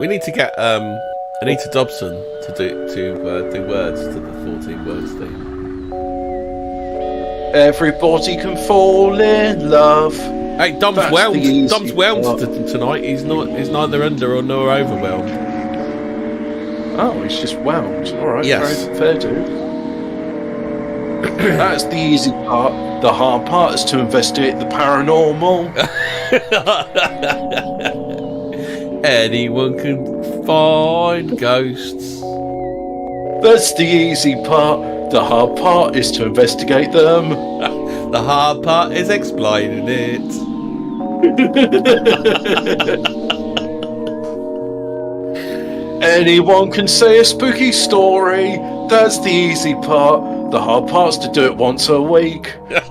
We need to get Anita Dobson to do words to the 14 words theme. Everybody can fall in love. Hey, Dom's whelmed. Dom's whelmed tonight. He's neither under or nor overwhelmed. Oh, he's just whelmed. All right, yes. Fair dude. That's the easy part. The hard part is to investigate the paranormal. Anyone can find ghosts. That's the easy part. The hard part is to investigate them. The hard part is explaining it. Anyone can say a spooky story. That's the easy part. The hard part's to do it once a week. Yeah.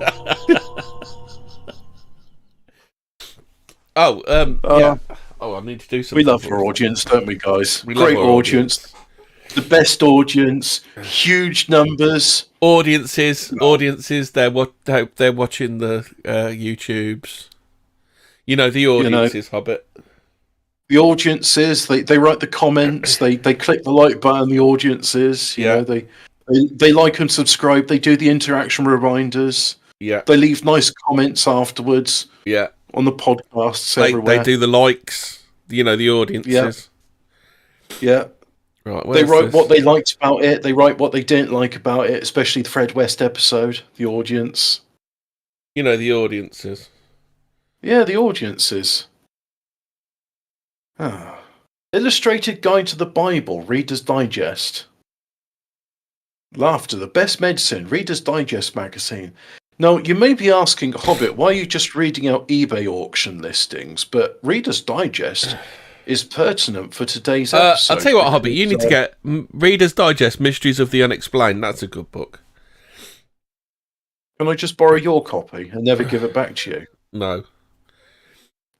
Oh, I need to do something. We love our audience, don't we, guys? Great audience. The best audience. Huge numbers. Audiences. They're watching the YouTubes. You know the audiences, Hobbit. The audiences. They write the comments. They click the like button. The audiences. You know, they like and subscribe. They do the interaction reminders. Yeah. They leave nice comments afterwards. Yeah. On the podcasts everywhere. They do the likes, you know, the audiences. Yeah. Right. They write what they liked about it. They write what they didn't like about it, especially the Fred West episode. The audience. You know, the audiences. Yeah, the audiences. Illustrated Guide to the Bible, Reader's Digest. Laughter, the best medicine, Reader's Digest magazine. Now, you may be asking, Hobbit, why are you just reading out eBay auction listings? But Reader's Digest is pertinent for today's episode. I'll tell you what, Hobbit, you need to get Reader's Digest, Mysteries of the Unexplained. That's a good book. Can I just borrow your copy and never give it back to you? No.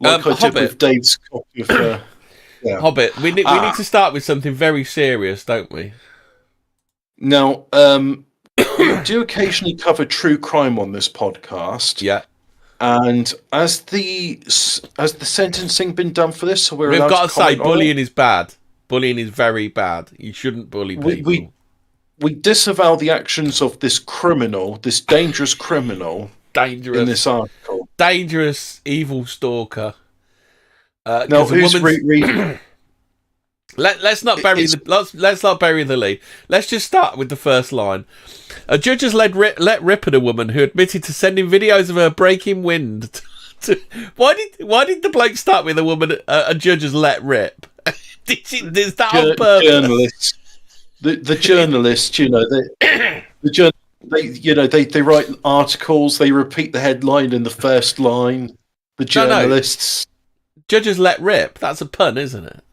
Like I did with Dave's copy of... Hobbit, we need to start with something very serious, don't we? Now, we do occasionally cover true crime on this podcast. Yeah. And has the sentencing been done for this? So we've got to say, bullying is bad. Bullying is very bad. You shouldn't bully people. We disavow the actions of this criminal, this dangerous criminal. Dangerous. In this article. Dangerous, evil stalker. Now, who's Let's not bury the lead. Let's just start with the first line. A judge has let rip at a woman who admitted to sending videos of her breaking wind. Why did the bloke start with a woman? A judge has let rip. Is that on purpose? Journalists, the journalists, you know, they write articles. They repeat the headline in the first line. The journalists. No. Judges let rip. That's a pun, isn't it?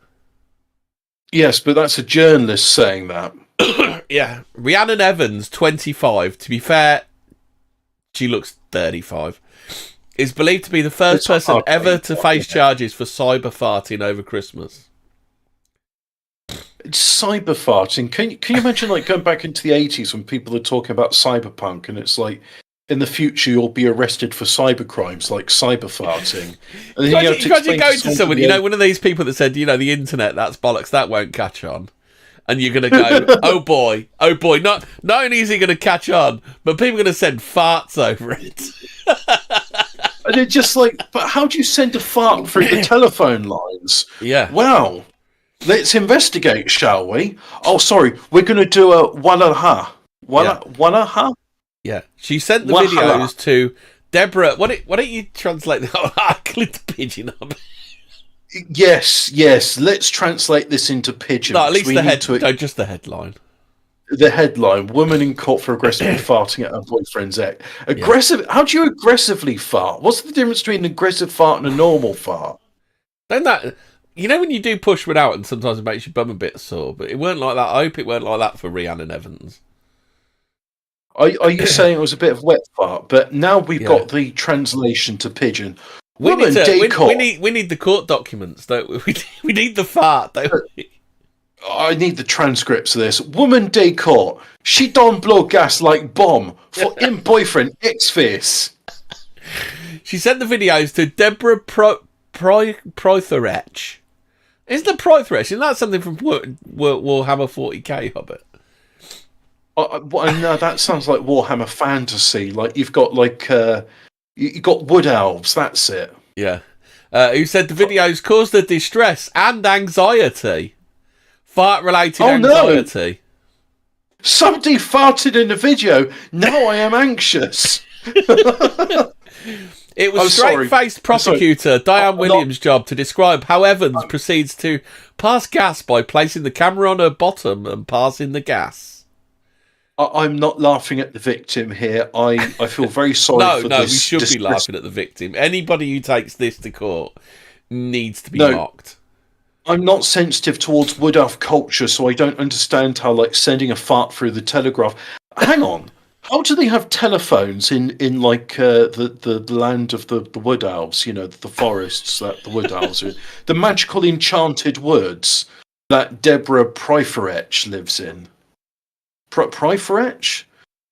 Yes, but that's a journalist saying that. Yeah. Rhiannon Evans, 25. To be fair, she looks 35. Is believed to be the first person ever to face charges for cyber farting over Christmas. It's cyber farting. Can you imagine, like, going back into the 80s when people are talking about cyberpunk and it's like, in the future, you'll be arrested for cyber crimes like cyber farting. And then you go to someone, you know, one of these people that said, you know, the internet, that's bollocks, that won't catch on. And you're going to go, oh boy. Not only is he going to catch on, but people are going to send farts over it. And it's just like, but how do you send a fart through the telephone lines? Yeah. Wow. Let's investigate, shall we? Oh, sorry, we're going to do a wahala. Wahala? Yeah, she sent the videos to Deborah. Why don't you translate that? I clicked the pigeon up. Yes. Let's translate this into pigeon. No, at least just the headline. The headline: Woman in court for aggressively farting at her boyfriend's ex. Aggressive? Yeah. How do you aggressively fart? What's the difference between an aggressive fart and a normal fart? Then that, you know, when you do push one out, and sometimes it makes your bum a bit sore, but it weren't like that. I hope it weren't like that for Rhiannon Evans. Are you saying it was a bit of wet fart? But now we've got the translation to pigeon. We need the court documents, don't we? We need the fart, don't we? I need the transcripts of this. Woman day court. She don't blow gas like bomb for in boyfriend ex-face. She sent the videos to Deborah Prothorech. Isn't the pride thresh? Isn't that something from Warhammer 40k, Hobbit? No, that sounds like Warhammer Fantasy. Like you've got you got wood elves. That's it. Yeah. Who said the videos caused her distress and anxiety? Fart-related anxiety. No. Somebody farted in the video. Now I am anxious. It was straight-faced prosecutor Diane Williams' job to describe how Evans proceeds to pass gas by placing the camera on her bottom and passing the gas. I'm not laughing at the victim here. I feel very sorry for this. No, we should be laughing at the victim. Anybody who takes this to court needs to be mocked. I'm not sensitive towards wood elf culture, so I don't understand how, like, sending a fart through the telegraph. Hang on. How do they have telephones in the land of the wood elves? You know, the forests that the wood elves are in. The magical enchanted woods that Deborah Pryforech lives in. Pryforech?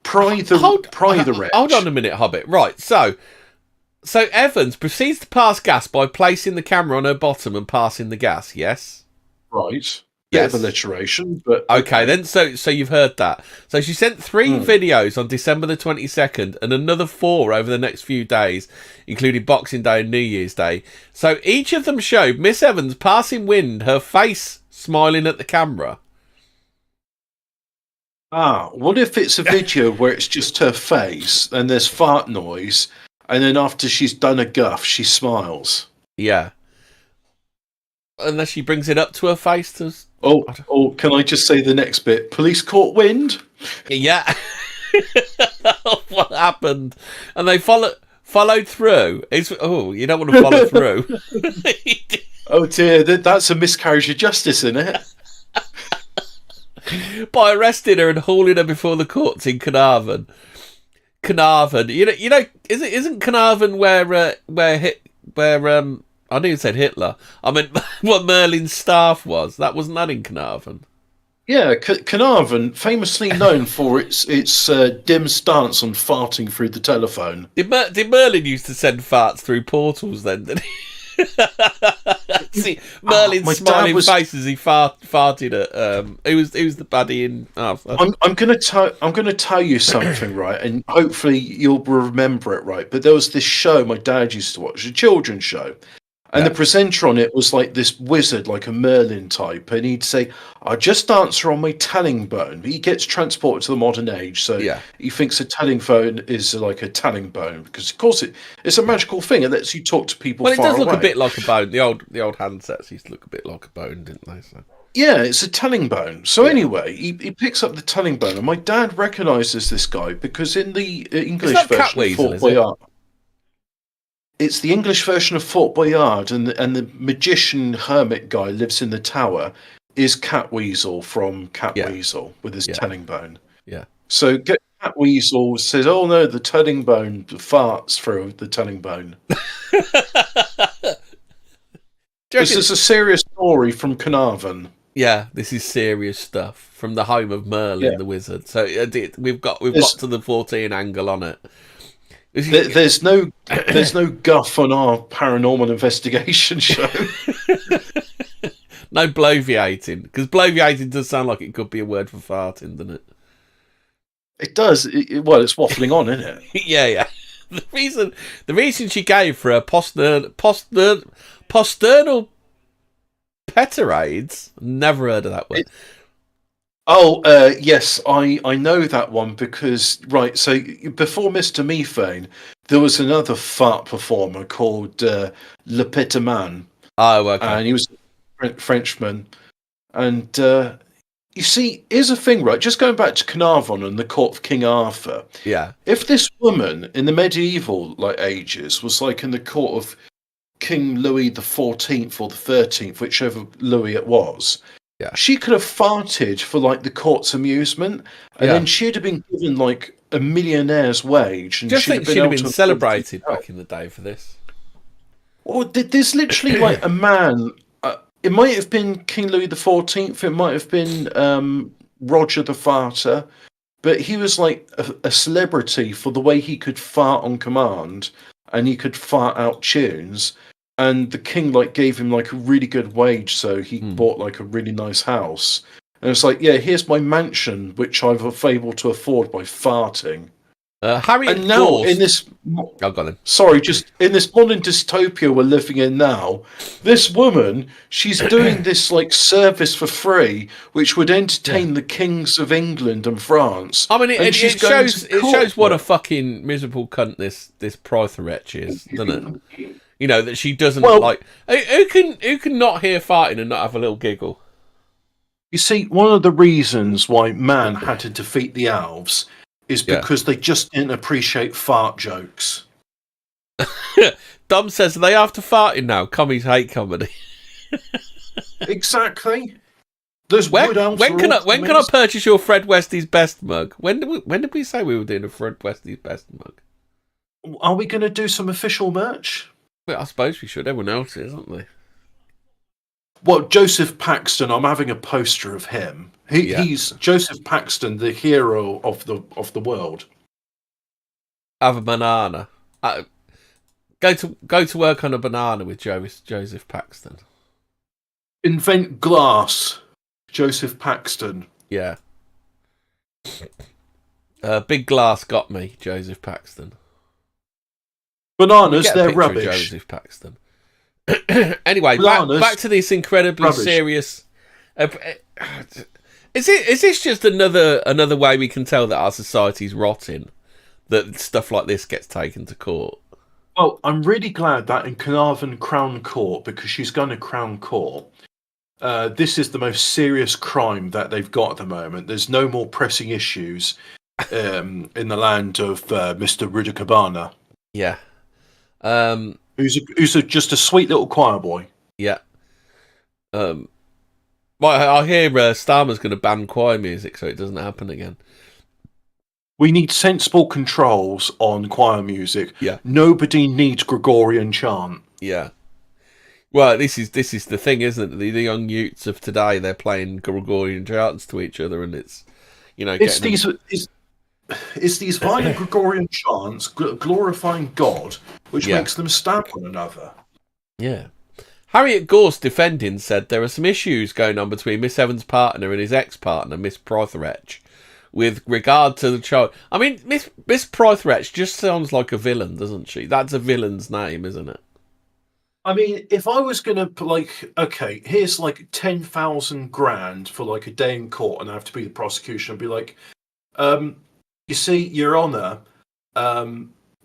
Pry the wretch. Hold on a minute, Hobbit. Right, so Evans proceeds to pass gas by placing the camera on her bottom and passing the gas, yes? Right. Bit of alliteration, but okay, then so you've heard that. So she sent 3 videos on December the 22nd and another 4 over the next few days, including Boxing Day and New Year's Day. So each of them showed Miss Evans passing wind, her face smiling at the camera. What if it's a video where it's just her face and there's fart noise, and then after she's done a guff, she smiles? Yeah. Unless she brings it up to her face to... Oh, can I just say the next bit? Police caught wind? Yeah. What happened? And they followed through. You don't want to follow through. Oh dear, that's a miscarriage of justice, isn't it? By arresting her and hauling her before the courts in Carnarvon. Carnarvon, you know, isn't Carnarvon where I knew you said Hitler. I meant what Merlin's staff was. That wasn't that in Carnarvon. Yeah, Carnarvon, famously known for its dim stance on farting through the telephone. Did Merlin used to send farts through portals then? Did he? See Merlin's smiling face as he farted at. Who's the baddie in? I'm gonna tell you something, right? And hopefully you'll remember it, right? But there was this show my dad used to watch, a children's show. And the presenter on it was like this wizard, like a Merlin type, and he'd say, "I just answer on my telling bone." He gets transported to the modern age, so he thinks a telling phone is like a telling bone because, of course, it's a magical thing. It lets you talk to people. Well, it does look away. A bit like a bone. The old handsets used to look a bit like a bone, didn't they? So. Yeah, it's a telling bone. So anyway, he picks up the telling bone, and my dad recognises this guy because in the English version of Fort Boyard. It's the English version of Fort Boyard, and the magician hermit guy lives in the tower is Catweasel from Catweasel with his telling bone. Yeah. So Catweasel says, "Oh no, the telling bone farts through the telling bone." This is a serious story from Carnarvon. Yeah, this is serious stuff from the home of Merlin the wizard. So we've got to the Fortean angle on it. There's no guff on our paranormal investigation show. No bloviating, because bloviating does sound like it could be a word for farting, doesn't it? It does. Well, it's waffling on, isn't it? Yeah. The reason she gave for her posternal petarades. Never heard of that word. Yes, I know that one because, right, so before Mr. Methane, there was another fart performer called Le Pitterman. Oh, okay. And he was a Frenchman. And, you see, here's the thing, right, just going back to Carnarvon and the court of King Arthur. Yeah. If this woman in the medieval ages was like in the court of King Louis the 14th or the 13th, whichever Louis it was... Yeah. She could have farted for like the court's amusement, and then she'd have been given like a millionaire's wage. And she'd have been celebrated back in the day for this. Well, there's literally like a man. It might have been King Louis the 14th. It might have been Roger the Farter, but he was like a celebrity for the way he could fart on command, and he could fart out tunes. and the king like gave him like a really good wage, so he bought like a really nice house. And it's like, yeah, here's my mansion, which I've been able to afford by farting. Harriet And now Gorst. in this, Oh, got him. sorry, just in this modern dystopia we're living in now, this woman, she's doing this like service for free, which would entertain the kings of England and France. I mean, And it she's going shows to it shows what a court. fucking miserable cunt this Prytha is, doesn't it? You know that she doesn't Well- like. Who can not hear farting and not have a little giggle? You see, one of the reasons why man had to defeat the elves is because they just didn't appreciate fart jokes. Dom says, are they after farting now? Commies hate comedy. Exactly. Those When wood elves can are I all when can I commies. purchase your Fred Westie's best mug? When did we say we were doing a Fred Westie's best mug? Are we going to do some official merch? Well, I suppose we should. Everyone else is, aren't they? Well, Joseph Paxton, I'm having a poster of him. He's Joseph Paxton, the hero of the world. Have a banana. Go to work on a banana with Joseph Paxton. Invent glass, Joseph Paxton. Yeah. Big glass got me, Joseph Paxton. Bananas, Get a they're picture of rubbish. Joseph Paxton. Anyway, Bananas, back to this incredibly rubbish. serious. Is this just another way we can tell that our society's rotting? That stuff like this gets taken to court. Well, I'm really glad that in Carnarvon Crown Court, because she's going to Crown Court, this is the most serious crime that they've got at the moment. There's no more pressing issues in the land of Mr. Rudakabana. Yeah. Who's just a sweet little choir boy. Yeah. Well, I hear Starmer's going to ban choir music so it doesn't happen again. We need sensible controls on choir music. Yeah. Nobody needs Gregorian chant. Yeah. Well, this is the thing, isn't it? The young youths of today, they're playing Gregorian chants to each other, and it's, you know, It's these violent Gregorian chants glorifying God, which makes them stab one another. Yeah. Harriet Gorst defending said there are some issues going on between Miss Evans' partner and his ex-partner, Miss Prytha, with regard to the child. I mean, Miss Prytha just sounds like a villain, doesn't she? That's a villain's name, isn't it? I mean, if I was going to, like, okay, here's like 10,000 grand for like a day in court and I have to be the prosecution, I'd be like, you see, Your Honour,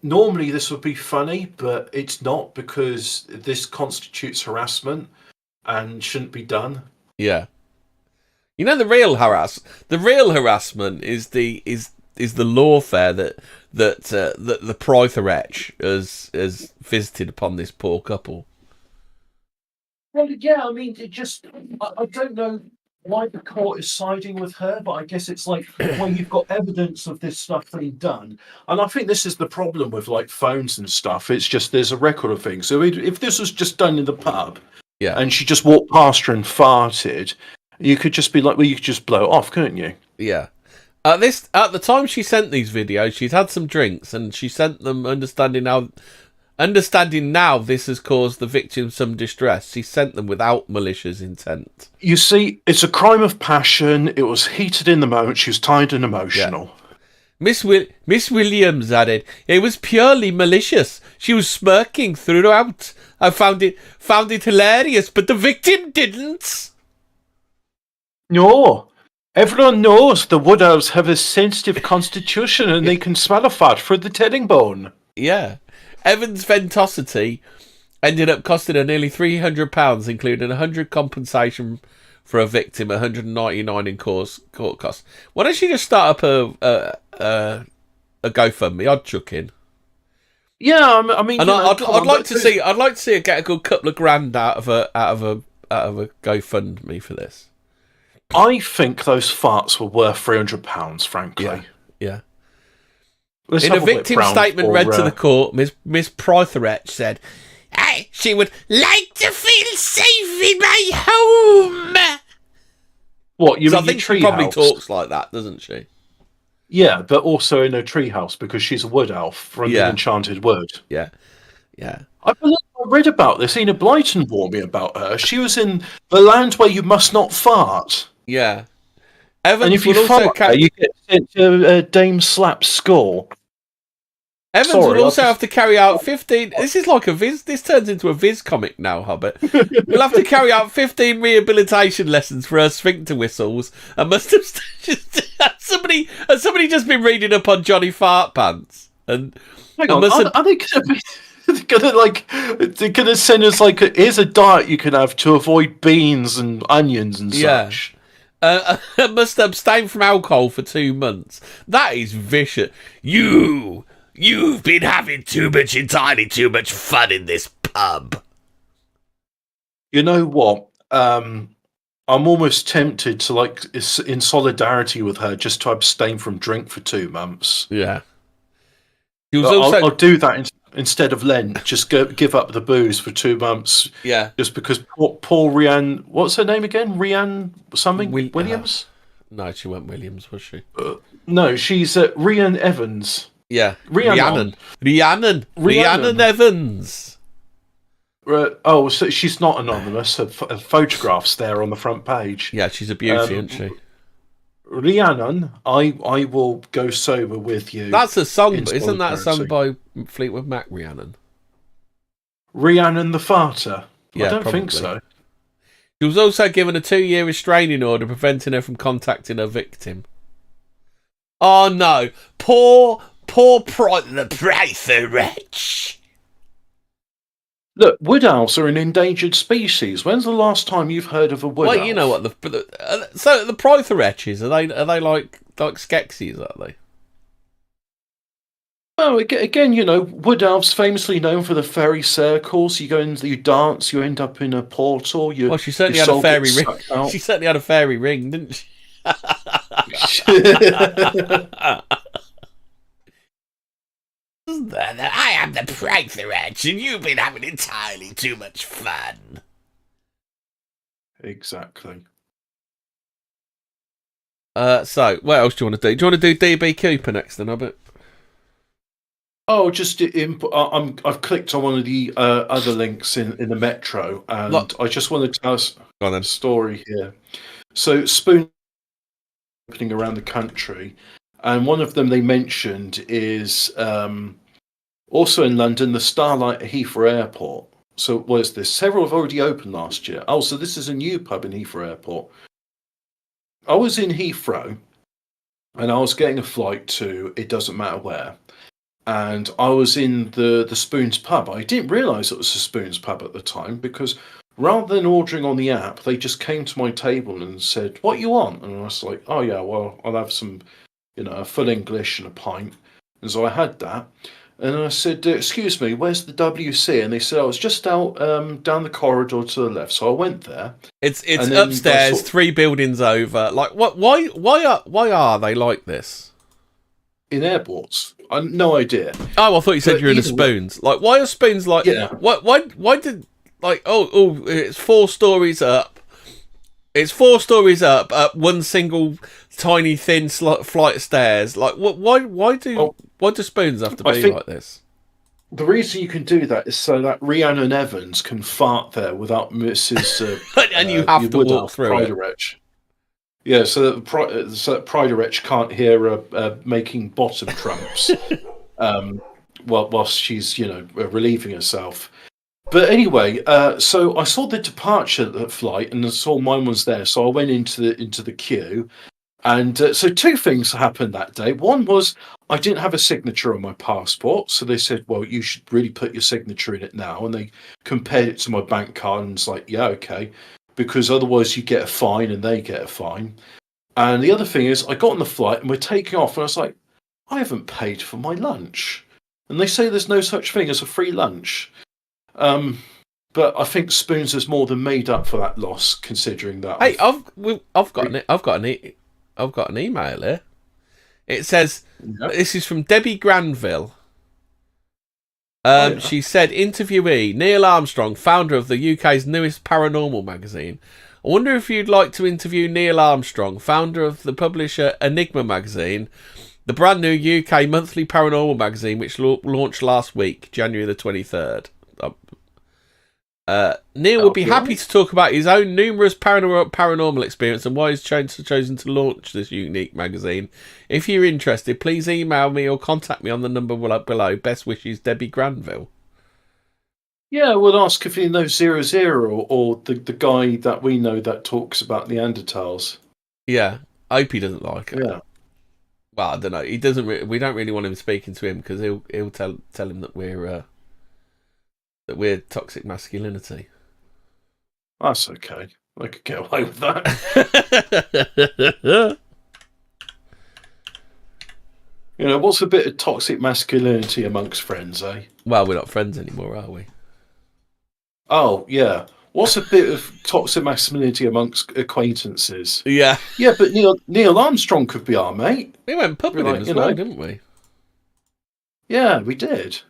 normally this would be funny, but it's not because this constitutes harassment and shouldn't be done. Yeah. You know, the real harassment is the lawfare that the Prytha has visited upon this poor couple. Well, yeah, I mean, I don't know why the court is siding with her, but I guess it's like, well, you've got evidence of this stuff being done. And I think this is the problem with like phones and stuff. It's just there's a record of things. So if this was just done in the pub, and she just walked past her and farted, you could just be like, well, you could just blow it off, couldn't you? Yeah. At the time she sent these videos, she'd had some drinks, and she sent them understanding now this has caused the victim some distress. She sent them without malicious intent. You see, it's a crime of passion. It was heated in the moment. She was tired and emotional. Yeah. Miss Williams added, it was purely malicious. She was smirking throughout. I found it hilarious, but the victim didn't. No. Everyone knows the Wood Elves have a sensitive constitution and they can smell a fart through the tedding bone. Yeah. Evans' ventosity ended up costing her nearly £300, including 100 compensation for a victim, 199 in court costs. Why don't she just start up a GoFundMe? I'd chuck in. Yeah, I mean, and I'd like to see her get a good couple of grand out of a GoFundMe for this. I think those farts were worth £300, frankly. Yeah. Let's in a victim statement read to the court, Miss Prytha said, she would like to feel safe in my home. What, you mean I think tree she probably house? talks like that, doesn't she? Yeah, but also in a treehouse because she's a wood elf from the Enchanted Wood. Yeah. I believe read about this. Enid Blyton warned me about her. She was in The Land Where You Must Not Fart. Yeah. And Evans if you will also fart there, you get sent to Dame Slap's school. Evans will also have to carry out 15... This is like a Viz... This turns into a Viz comic now, Hobbit. We'll have to carry out 15 rehabilitation lessons for her sphincter whistles and must have... somebody just been reading up on Johnny Fart Pants. And Hang on, are they going to be... They're gonna send us here's a diet you can have to avoid beans and onions and such. Must abstain from alcohol for 2 months. That is vicious. You've been having entirely too much fun in this pub. You know what? I'm almost tempted to in solidarity with her just to abstain from drink for 2 months. Yeah. I'll do that instead of Lent. Just give up the booze for 2 months. Yeah. Just because Paul Rhiannon, what's her name again? Rhiannon something? Williams? No, she wasn't Williams, was she? No, she's Rhiannon Evans. Yeah. Rhiannon Evans. So she's not anonymous. Her photograph's there on the front page. Yeah, she's a beauty, isn't she? Rhiannon, I will go sober with you. That's a song, isn't that a song by Fleetwood Mac, Rhiannon? Rhiannon the Farter? Yeah, I don't probably. think so. She was also given a 2-year restraining order preventing her from contacting her victim. Oh no, poor the Prather wretch. Look, wood owls are an endangered species. When's the last time you've heard of a wood owl? Well, you know what so the Prather wretches are they like Skeksis, are they? Well, again, wood elves famously known for the fairy circles. You go in, you dance, you end up in a portal. Well, she certainly had a fairy ring. She certainly had a fairy ring, didn't she? I am the Prather wretch, and you've been having entirely too much fun. Exactly. So, what else do you want to do? Do you want to do DB Cooper next, then, Hobbit? Oh, I've clicked on one of the other links in the Metro, and I just want to tell us a story here. So, spoon opening around the country, and one of them they mentioned is also in London, the Starlight at Heathrow Airport. So, what is this? Several have already opened last year. Oh, so this is a new pub in Heathrow Airport. I was in Heathrow, and I was getting a flight to it doesn't matter where. And I was in the Spoons pub. I didn't realise it was the Spoons pub at the time because rather than ordering on the app, they just came to my table and said, "What you want?" And I was like, "Oh yeah, well, I'll have some, a full English and a pint." And so I had that. And I said, "Excuse me, where's the WC?" And they said, "I was just out down the corridor to the left." So I went there. It's upstairs, 3 buildings over. Like, what? Why are they like this? In airports, no idea. Oh, I thought you said you're in the Spoons. Like, why are Spoons like? Yeah. Why did it's 4 stories up. It's 4 stories up one single tiny thin flight of stairs. Like, why do Spoons have to be like this? The reason you can do that is so that Rhiannon Evans can fart there without Mrs. and you have to walk through it. Wretch. Yeah, so that Pride Wretch can't hear her making bottom trumps whilst she's, relieving herself. But anyway, so I saw the departure flight and I saw mine was there. So I went into the queue. And so 2 things happened that day. One was I didn't have a signature on my passport. So they said, well, you should really put your signature in it now. And they compared it to my bank card and it's like, yeah, okay. Because otherwise you get a fine and they get a fine. And the other thing is I got on the flight and we're taking off and I was like, I haven't paid for my lunch. And they say there's no such thing as a free lunch. But I think Spoons has more than made up for that loss, considering that. Hey, I've got an email here. It says This is from Debbie Granville. She said, interviewee Neil Armstrong, founder of the UK's newest paranormal magazine. I wonder if you'd like to interview Neil Armstrong, founder of the publisher Enigma magazine, the brand new UK monthly paranormal magazine, which launched last week, January the 23rd. Neil would be happy to talk about his own numerous paranormal experience and why he's chosen to launch this unique magazine. If you're interested, please email me or contact me on the number below. Best wishes, Debbie Granville. Yeah, we'll ask if he knows 00 or the guy that we know that talks about Neanderthals. Yeah, I hope he doesn't like it. Yeah. Well, I don't know. He doesn't. We don't really want him speaking to him because he'll tell him that we're toxic masculinity. That's okay. I could get away with that. What's a bit of toxic masculinity amongst friends, eh? Well, we're not friends anymore, are we? Oh, yeah. What's a bit of toxic masculinity amongst acquaintances? Yeah. Yeah, but Neil Armstrong could be our mate. We went pub with him as well, didn't we? Yeah, we did.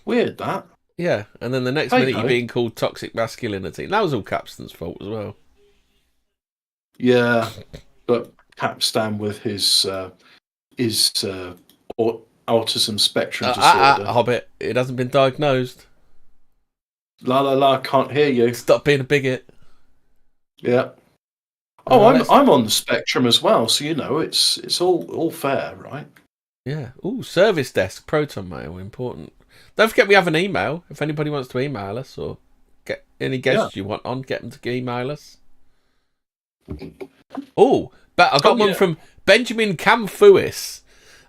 Weird, that. Yeah, and then the next minute you're being called toxic masculinity. And that was all Capstan's fault as well. Yeah, but Capstan with his autism spectrum disorder. Hobbit, it hasn't been diagnosed. La la la, can't hear you. Stop being a bigot. Yeah. Oh, I'm on the spectrum as well, so it's all fair, right? Yeah. Ooh, service desk, Proton Mail, important. Don't forget we have an email. If anybody wants to email us or get any guests you want on, get them to email us. Oh, but I got one from Benjamin Camfuis.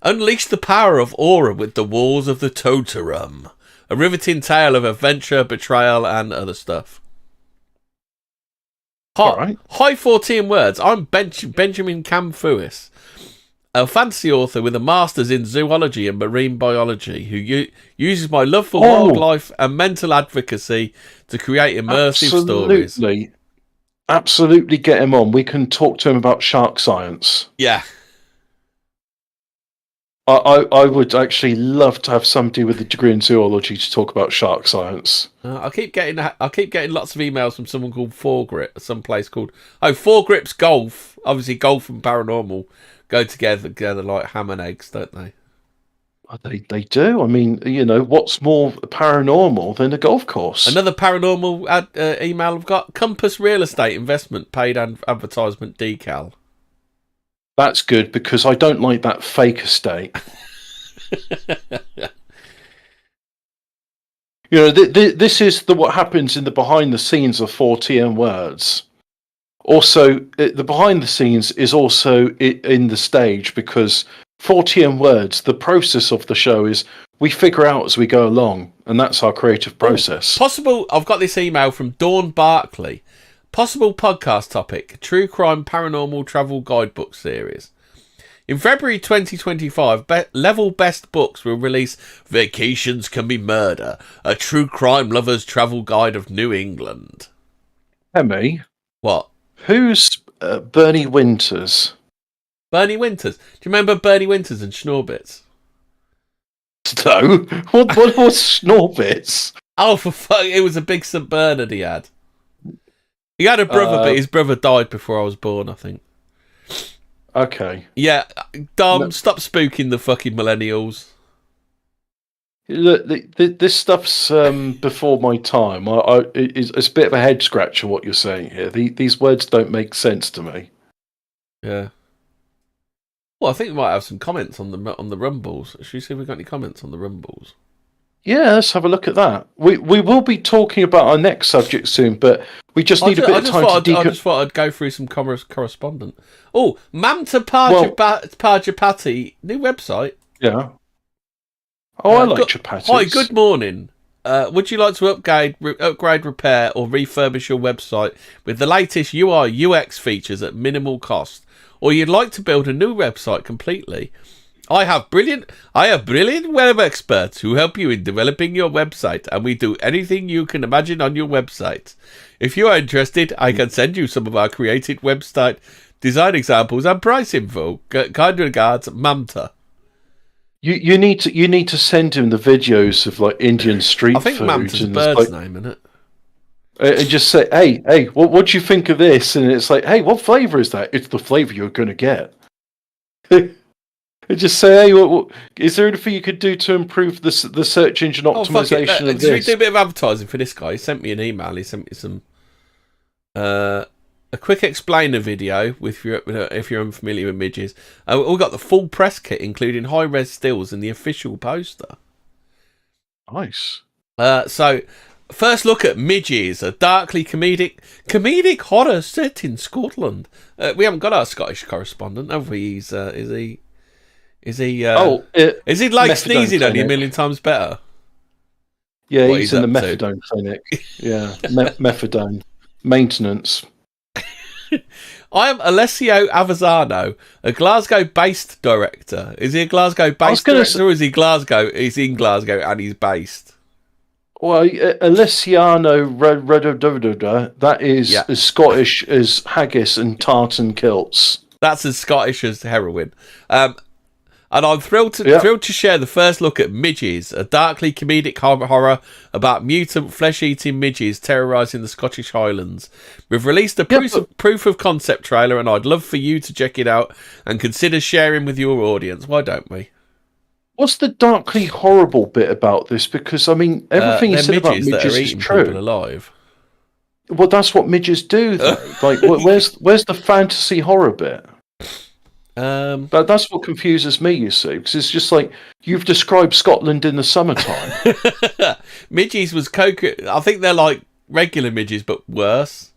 Unleash the power of aura with the walls of the Toterum. A riveting tale of adventure, betrayal, and other stuff. Hi, Fortean Words. I'm Benjamin Camfuis, a fantasy author with a master's in zoology and marine biology who uses my love for wildlife and mental advocacy to create immersive stories. Absolutely get him on. We can talk to him about shark science. Yeah. I would actually love to have somebody with a degree in zoology to talk about shark science. I keep getting lots of emails from someone called Foregrip, some place called Foregrip's Golf. Obviously, golf and paranormal go together like ham and eggs, don't they? They do. I mean, what's more paranormal than a golf course? Another paranormal email I've got: Compass Real Estate Investment paid advertisement decal. That's good because I don't like that fake estate. This is what happens in the behind the scenes of Fortean Words. Also, the behind the scenes is also in the stage because Fortean Words, the process of the show is we figure out as we go along, and that's our creative process. I've got this email from Dawn Barkley. Possible podcast topic: True Crime Paranormal Travel Guidebook Series. In February 2025, Level Best Books will release Vacations Can Be Murder, a true crime lover's travel guide of New England. Emmy? What? Who's Bernie Winters? Bernie Winters? Do you remember Bernie Winters and Schnorbits? No. What was Schnorbits? Oh, for fuck! It was a big St. Bernard he had. He had a brother, but his brother died before I was born, I think. Okay. Yeah, Dom, stop spooking the fucking millennials. Look, this stuff's before my time. It's a bit of a head scratcher what you're saying here. These words don't make sense to me. Yeah. Well, I think we might have some comments on the Rumbles. Should we see if we've got any comments on the Rumbles? Yeah, let's have a look at that. We will be talking about our next subject soon, but we just need a bit of time to I just thought I'd go through some correspondence. Oh, Mamta Pajapati, new website. Yeah. Oh, I like Chapatis. Hi, good morning. Would you like to upgrade, repair, or refurbish your website with the latest UI UX features at minimal cost? Or you'd like to build a new website completely? I have brilliant web experts who help you in developing your website, and we do anything you can imagine on your website. If you are interested, I can send you some of our created website design examples and price info. Kind regards, Mamta. You need to send him the videos of like Indian street food. I think Mamta's a bird's name, isn't it? And just say, hey, what do you think of this? And it's like, hey, what flavour is that? It's the flavour you're going to get. Just say, hey, is there anything you could do to improve the search engine optimization of Should we this? do a bit of advertising for this guy? He sent me an email. He sent me some a quick explainer video if you're unfamiliar with midges. We got the full press kit, including high-res stills and the official poster. Nice. So, first look at Midges, a darkly comedic horror set in Scotland. We haven't got our Scottish correspondent, have we? Is he like sneezing only a million times better? Yeah, he's in the methadone clinic. Yeah, methadone maintenance. I am Alessio Avezzano, a Glasgow-based director. Is he a Glasgow-based director, or is he Glasgow? He's in Glasgow and he's based. Well, Alessiano that is as Scottish as haggis and tartan kilts. That's as Scottish as heroin. And I'm thrilled to share the first look at Midges, a darkly comedic horror about mutant flesh-eating midges terrorising the Scottish Highlands. We've released a proof of concept trailer, and I'd love for you to check it out and consider sharing with your audience. Why don't we? What's the darkly horrible bit about this? Because, I mean, everything you said about midges is true. People alive. Well, that's what midges do, though. Like, where's the fantasy horror bit? That's what confuses me, you see, because it's just like you've described Scotland in the summertime. Midges was I think they're like regular midges, but worse.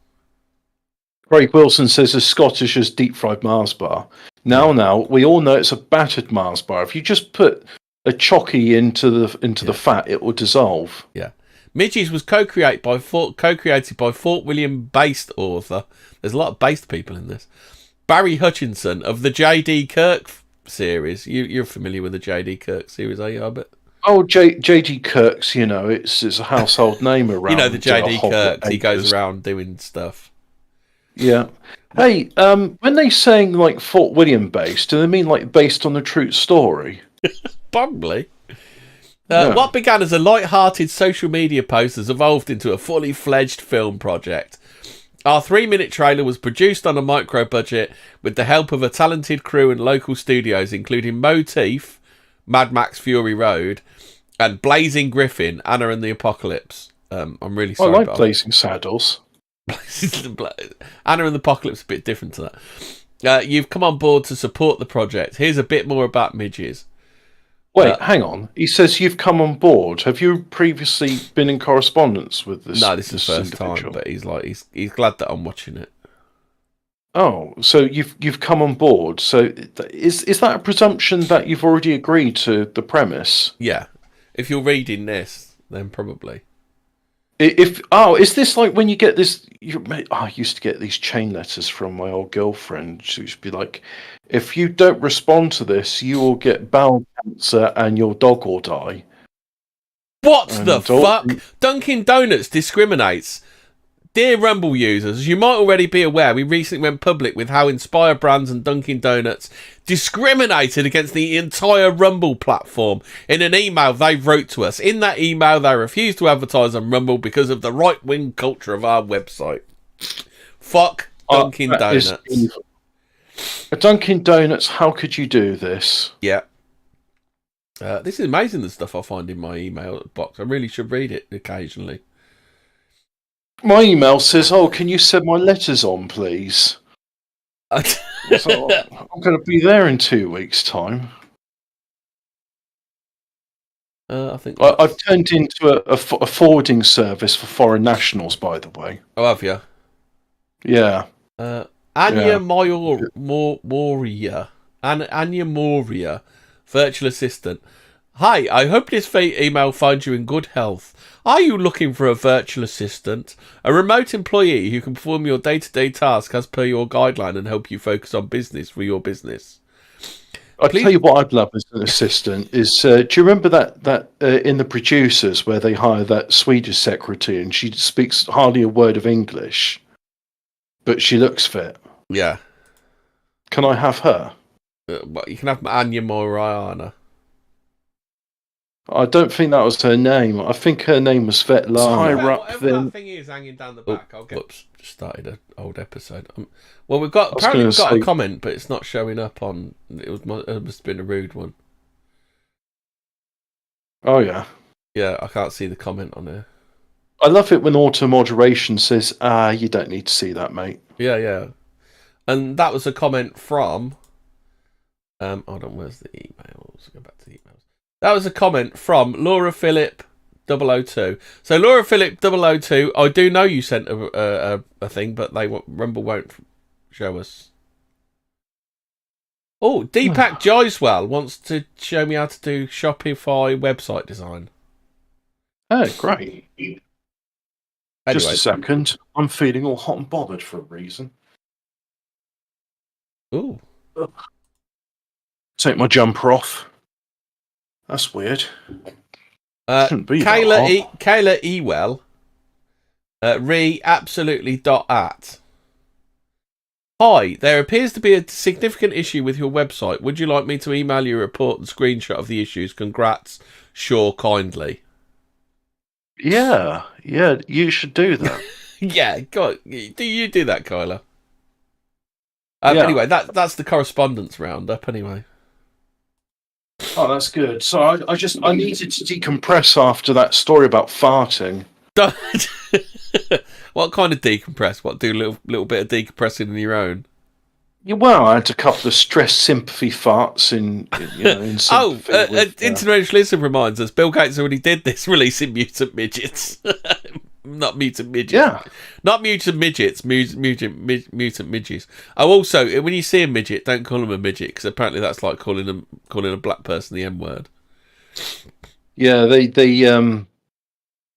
Craig Wilson says as Scottish as deep fried Mars bar. Now, we all know it's a battered Mars bar. If you just put a chocky into the fat, it will dissolve. Yeah. Midges was co-created by Fort William based author. There's a lot of based people in this. Barry Hutchinson of the J.D. Kirk series. You're familiar with the J.D. Kirk series, are you, Hobbit? Oh, J.D. Kirk's, it's a household name around. The J.D. Kirk. He goes around doing stuff. Yeah. Hey, when they saying like Fort William based, do they mean like based on the true story? Probably. What began as a light-hearted social media post has evolved into a fully fledged film project. Our 3-minute trailer was produced on a micro budget with the help of a talented crew and local studios, including Motif, Mad Max Fury Road, and Blazing Griffin, Anna and the Apocalypse. I'm really sorry. I like Blazing Saddles. Anna and the Apocalypse is a bit different to that. You've come on board to support the project. Here's a bit more about Midges. Wait, hang on. He says you've come on board. Have you previously been in correspondence with this? No, this is the first time, but he's glad that I'm watching it. Oh, so you've come on board. So is that a presumption that you've already agreed to the premise? Yeah. If you're reading this, then probably. Is this like when you get this? I used to get these chain letters from my old girlfriend. She used to be like, "If you don't respond to this, you will get bowel cancer and your dog will die." What the fuck? Dunkin' Donuts discriminates. Dear Rumble users, as you might already be aware, we recently went public with how Inspire Brands and Dunkin' Donuts discriminated against the entire Rumble platform in an email they wrote to us. In that email, they refused to advertise on Rumble because of the right-wing culture of our website. Fuck Dunkin' Donuts. Dunkin' Donuts, how could you do this? Yeah. This is amazing, the stuff I find in my email box. I really should read it occasionally. My email says, can you send my letters on, please? So I'm going to be there in 2 weeks' time. I think I've turned into a forwarding service for foreign nationals, by the way. Oh, have you? Yeah. Anya Moria, virtual assistant. Hi, I hope this email finds you in good health. Are you looking for a virtual assistant? A remote employee who can perform your day-to-day tasks as per your guideline and help you focus on business for your business. I'll tell you what I'd love as an assistant is, do you remember that in The Producers where they hire that Swedish secretary and she speaks hardly a word of English, but she looks fit? Yeah. Can I have her? You can have Anya Moriana. I don't think that was her name. I think her name was Svetlana. Higher up than that thing is hanging down the back. Whoops! Just started an old episode. Well, we've got a comment, but it's not showing up on. It must have been a rude one. Oh yeah. Yeah, I can't see the comment on there. I love it when auto moderation says, you don't need to see that, mate. Yeah. And that was a comment from. Hold on, where's the emails? Go back to the emails. That was a comment from Laura Phillip 002. So Laura Phillip 002, I do know you sent a thing, but Rumble won't show us. Oh, Deepak Jaiswal wants to show me how to do Shopify website design. Oh, great. Anyway. Just a second. I'm feeling all hot and bothered for a reason. Ooh. Take my jumper off. That's weird. Kayla Ewell. Absolutely.at. Hi, there appears to be a significant issue with your website. Would you like me to email you a report and screenshot of the issues? Congrats. Sure, kindly. Yeah, you should do that. Yeah, God, do you do that, Kyla? Anyway, that's the correspondence roundup. Anyway. Oh, that's good. So I needed to decompress after that story about farting. What kind of decompress? What, do a little bit of decompressing in your own? Yeah, well, I had a couple of stress sympathy farts in sympathy. Internationalism reminds us Bill Gates already did this, releasing mutant midgets. Not mutant midgets. Yeah. Not mutant midgets, mutant midgets. Oh, also, when you see a midget, don't call them a midget, because apparently that's like calling a black person the M-word. Yeah, they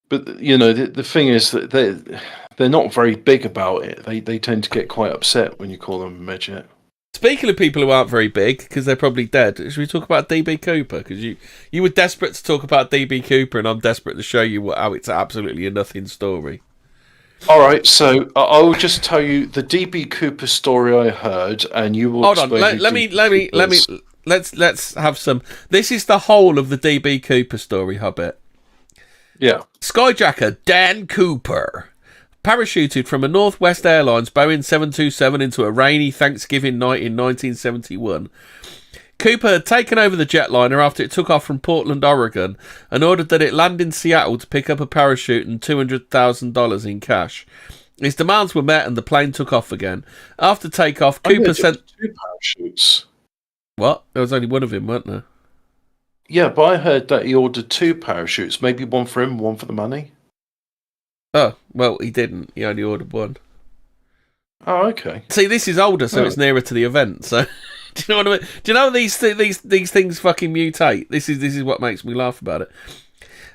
but the thing is that they're not very big about it. They tend to get quite upset when you call them a midget. Speaking of people who aren't very big, because they're probably dead, should we talk about DB Cooper? Because you were desperate to talk about DB Cooper, and I'm desperate to show you how it's absolutely a nothing story. All right, so I will just tell you the DB Cooper story I heard, and you will. Hold on, let's have some. This is the whole of the DB Cooper story, Hobbit. Yeah. Skyjacker Dan Cooper parachuted from a Northwest Airlines Boeing 727 into a rainy Thanksgiving night in 1971. Cooper had taken over the jetliner after it took off from Portland, Oregon, and ordered that it land in Seattle to pick up a parachute and $200,000 in cash. His demands were met and the plane took off again. After takeoff, Cooper sent 2 parachutes. What? There was only one of him, weren't there? Yeah, but I heard that he ordered 2 parachutes, maybe one for him, one for the money. Oh, well, he didn't. He only ordered one. Oh, okay. See, this is older, so it's nearer to the event. So, do you know what I mean? Do you know these things fucking mutate? This is what makes me laugh about it.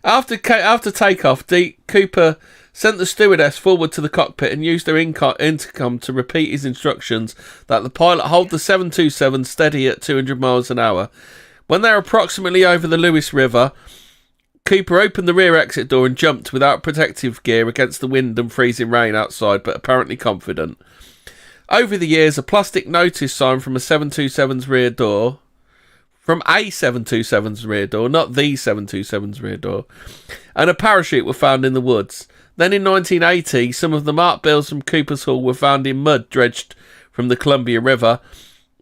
After takeoff, Cooper sent the stewardess forward to the cockpit and used her intercom to repeat his instructions that the pilot hold the 727 steady at 200 miles an hour. When they were approximately over the Lewis River, Cooper opened the rear exit door and jumped without protective gear against the wind and freezing rain outside, but apparently confident. Over the years, a plastic notice sign from a 727's rear door, not the 727's rear door, and a parachute were found in the woods. Then in 1980, some of the marked bills from Cooper's Hall were found in mud dredged from the Columbia River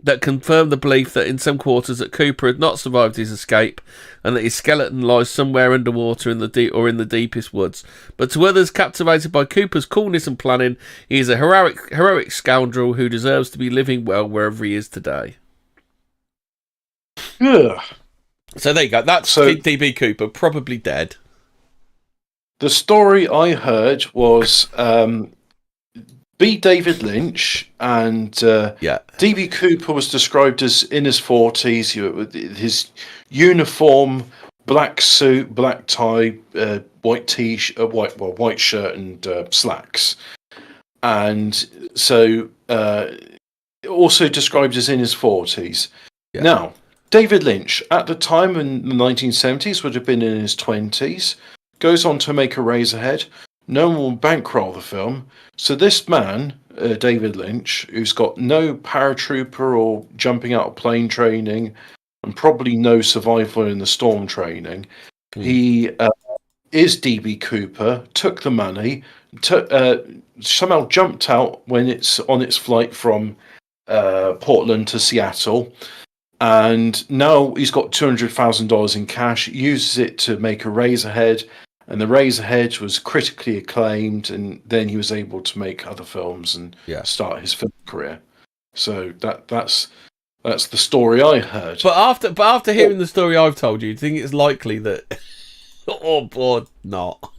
that confirmed the belief that in some quarters that Cooper had not survived his escape and that his skeleton lies somewhere underwater in the deepest woods. But to others captivated by Cooper's coolness and planning, he is a heroic scoundrel who deserves to be living well wherever he is today. Yeah. So there you go. That's DB Cooper, probably dead. The story I heard was B. David Lynch, and DB Cooper was described as in his 40s, with his uniform, black suit, black tie, white white shirt and slacks, and so also described as in his 40s. Yeah. Now, David Lynch, at the time in the 1970s, would have been in his 20s. Goes on to make Eraserhead. No one will bankroll the film. So this man, David Lynch, who's got no paratrooper or jumping out of plane training, and probably no survival in the storm training, He is DB Cooper, took the money, somehow jumped out when it's on its flight from Portland to Seattle, and now he's got $200,000 in cash, uses it to make a Razorhead, and the Razorhead was critically acclaimed, and then he was able to make other films and start his film career. So that's the story I heard. But after hearing the story I've told you, do you think it's likely that, or not?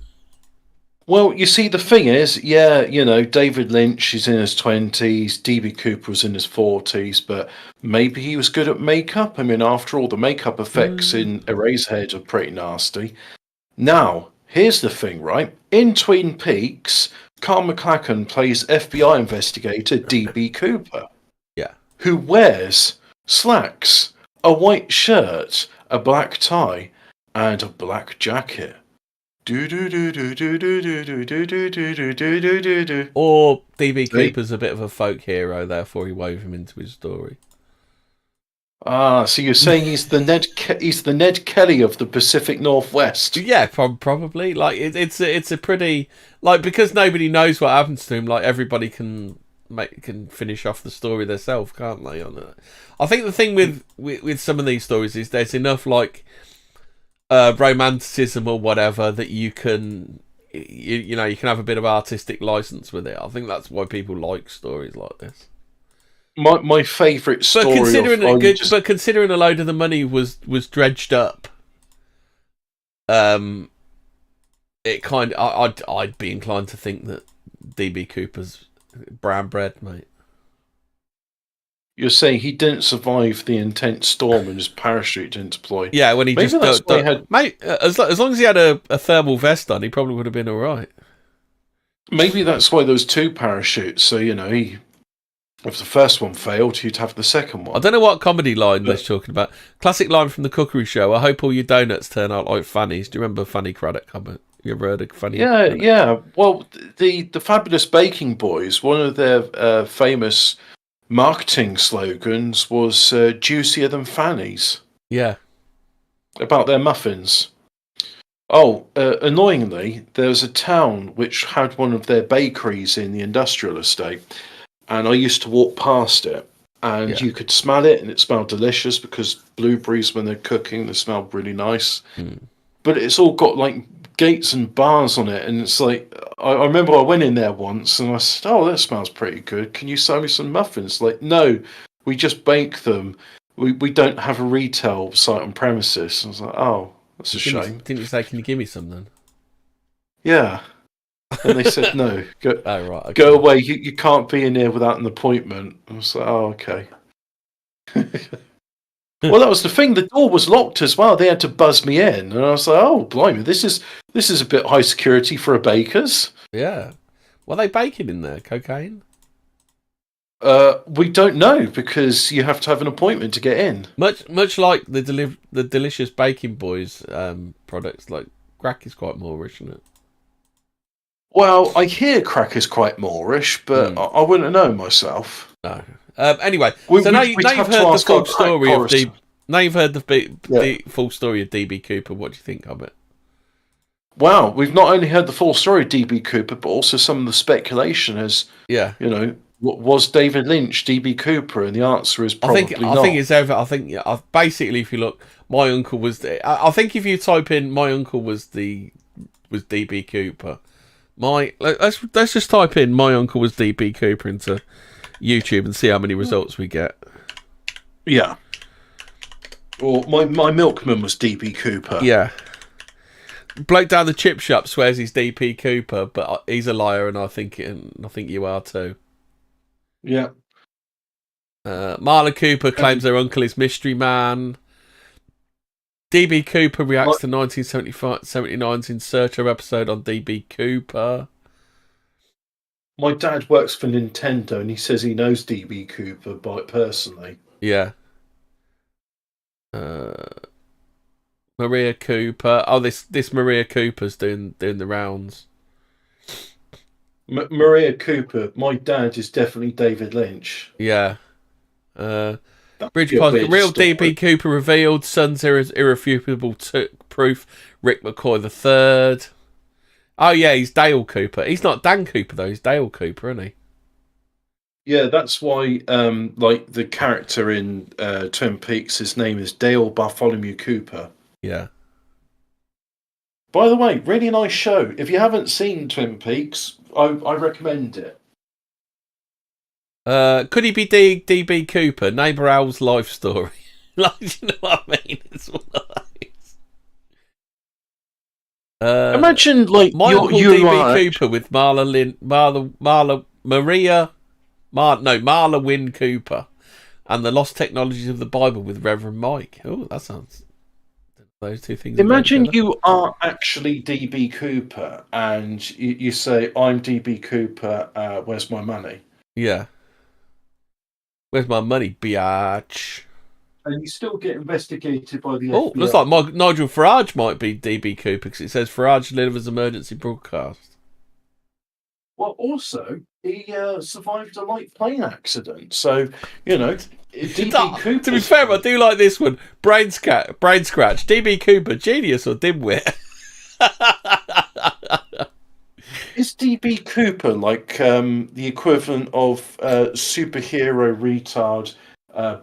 Well, you see, the thing is, David Lynch is in his 20s, DB Cooper was in his 40s, but maybe he was good at makeup. I mean, after all, the makeup effects in Eraserhead are pretty nasty. Now, here's the thing, right? In Twin Peaks, Carl McLachlan plays FBI investigator DB Cooper. Yeah. Who wears slacks, a white shirt, a black tie, and a black jacket. Or DB Cooper's a bit of a folk hero, therefore he wove him into his story. Ah, so you're saying he's the Ned Kelly of the Pacific Northwest? Yeah, probably. Like it's a pretty, like, because nobody knows what happens to him. Like, everybody can finish off the story themselves, can't they? I think the thing with some of these stories is there's enough like romanticism or whatever that you can you can have a bit of artistic license with it. I think that's why people like stories like this. My favourite story, but considering a load of the money was dredged up, it kind of, I'd be inclined to think that DB Cooper's brown bread, mate. You're saying he didn't survive the intense storm and his parachute didn't deploy? Yeah, when he mate, as long as he had a thermal vest on, he probably would have been all right. Maybe that's why there was two parachutes. So if the first one failed, you'd have the second one. I don't know what comedy line they're talking about. Classic line from the Cookery Show. I hope all your donuts turn out like Fanny's. Do you remember Fanny Craddock, Hobbit? You ever heard of Fanny? Yeah. Well, the Fabulous Baking Boys, one of their famous marketing slogans was juicier than Fanny's. Yeah. About their muffins. Oh, annoyingly, there was a town which had one of their bakeries in the industrial estate, and I used to walk past it, and you could smell it, and it smelled delicious because blueberries, when they're cooking, they smell really nice. But it's all got like gates and bars on it, and it's like, I remember I went in there once and I said, "Oh, that smells pretty good. Can you sell me some muffins?" Like, no, we just bake them. We don't have a retail site on premises. I was like, oh, that's a shame. Didn't you say, "Can you give me some then?" Yeah. And they said, "No, go, oh, right, okay. Go away. You can't be in here without an appointment." I was like, "Oh, okay." Well, that was the thing. The door was locked as well. They had to buzz me in, and I was like, "Oh, blimey, this is a bit high security for a baker's." Yeah. Were they baking in there? Cocaine? We don't know because you have to have an appointment to get in. Much like the delicious Baking Boys products, like crack is quite Moorish, isn't it? Well, I hear crack is quite Moorish, but I wouldn't know myself. No. Anyway, now you've heard the full story of now you've heard the full story of DB Cooper. What do you think of it? Wow, we've not only heard the full story of DB Cooper, but also some of the speculation as was David Lynch DB Cooper, and the answer is probably not. I think it's over. I think basically, if you look, my uncle was. I think if you type in "my uncle was DB Cooper," let's just type in "my uncle was DB Cooper" into YouTube and see how many results we get. Yeah. Or my milkman was DB Cooper. Yeah. Bloke down the chip shop swears he's DB Cooper, but he's a liar, and I think you are too. Yeah. Marla Cooper claims her uncle is Mystery Man. DB Cooper reacts to 1979's In Searcher episode on DB Cooper. My dad works for Nintendo, and he says he knows DB Cooper personally. Yeah. Maria Cooper. Oh, this Maria Cooper's doing the rounds. Maria Cooper. My dad is definitely David Lynch. Yeah. Bridge podcast. Real DB Cooper revealed. Son's irrefutable Bulletproof, Rick McCoy the Third. Oh yeah, he's Dale Cooper. He's not Dan Cooper though. He's Dale Cooper, isn't he? Yeah, that's why, like the character in Twin Peaks, his name is Dale Bartholomew Cooper. Yeah. By the way, really nice show. If you haven't seen Twin Peaks, I recommend it. Could he be DB Cooper? Neighbour Al's life story. Like, you know what I mean? It's one of those. Imagine like Michael you DB Cooper with Marla Wynne Cooper, and the Lost Technologies of the Bible with Reverend Mike. Oh, that sounds. Those two things. Imagine you are actually DB Cooper, and you say, "I'm DB Cooper. Where's my money?" Yeah. Where's my money, biatch? And you still get investigated by the Oh, FBI. looks like Nigel Farage might be DB Cooper because it says Farage delivers emergency broadcast. Well, also, he survived a light plane accident. So, DB Cooper... To be fair, I do like this one. Brain scratch. DB Cooper, genius or dimwit? Is DB Cooper like the equivalent of superhero retard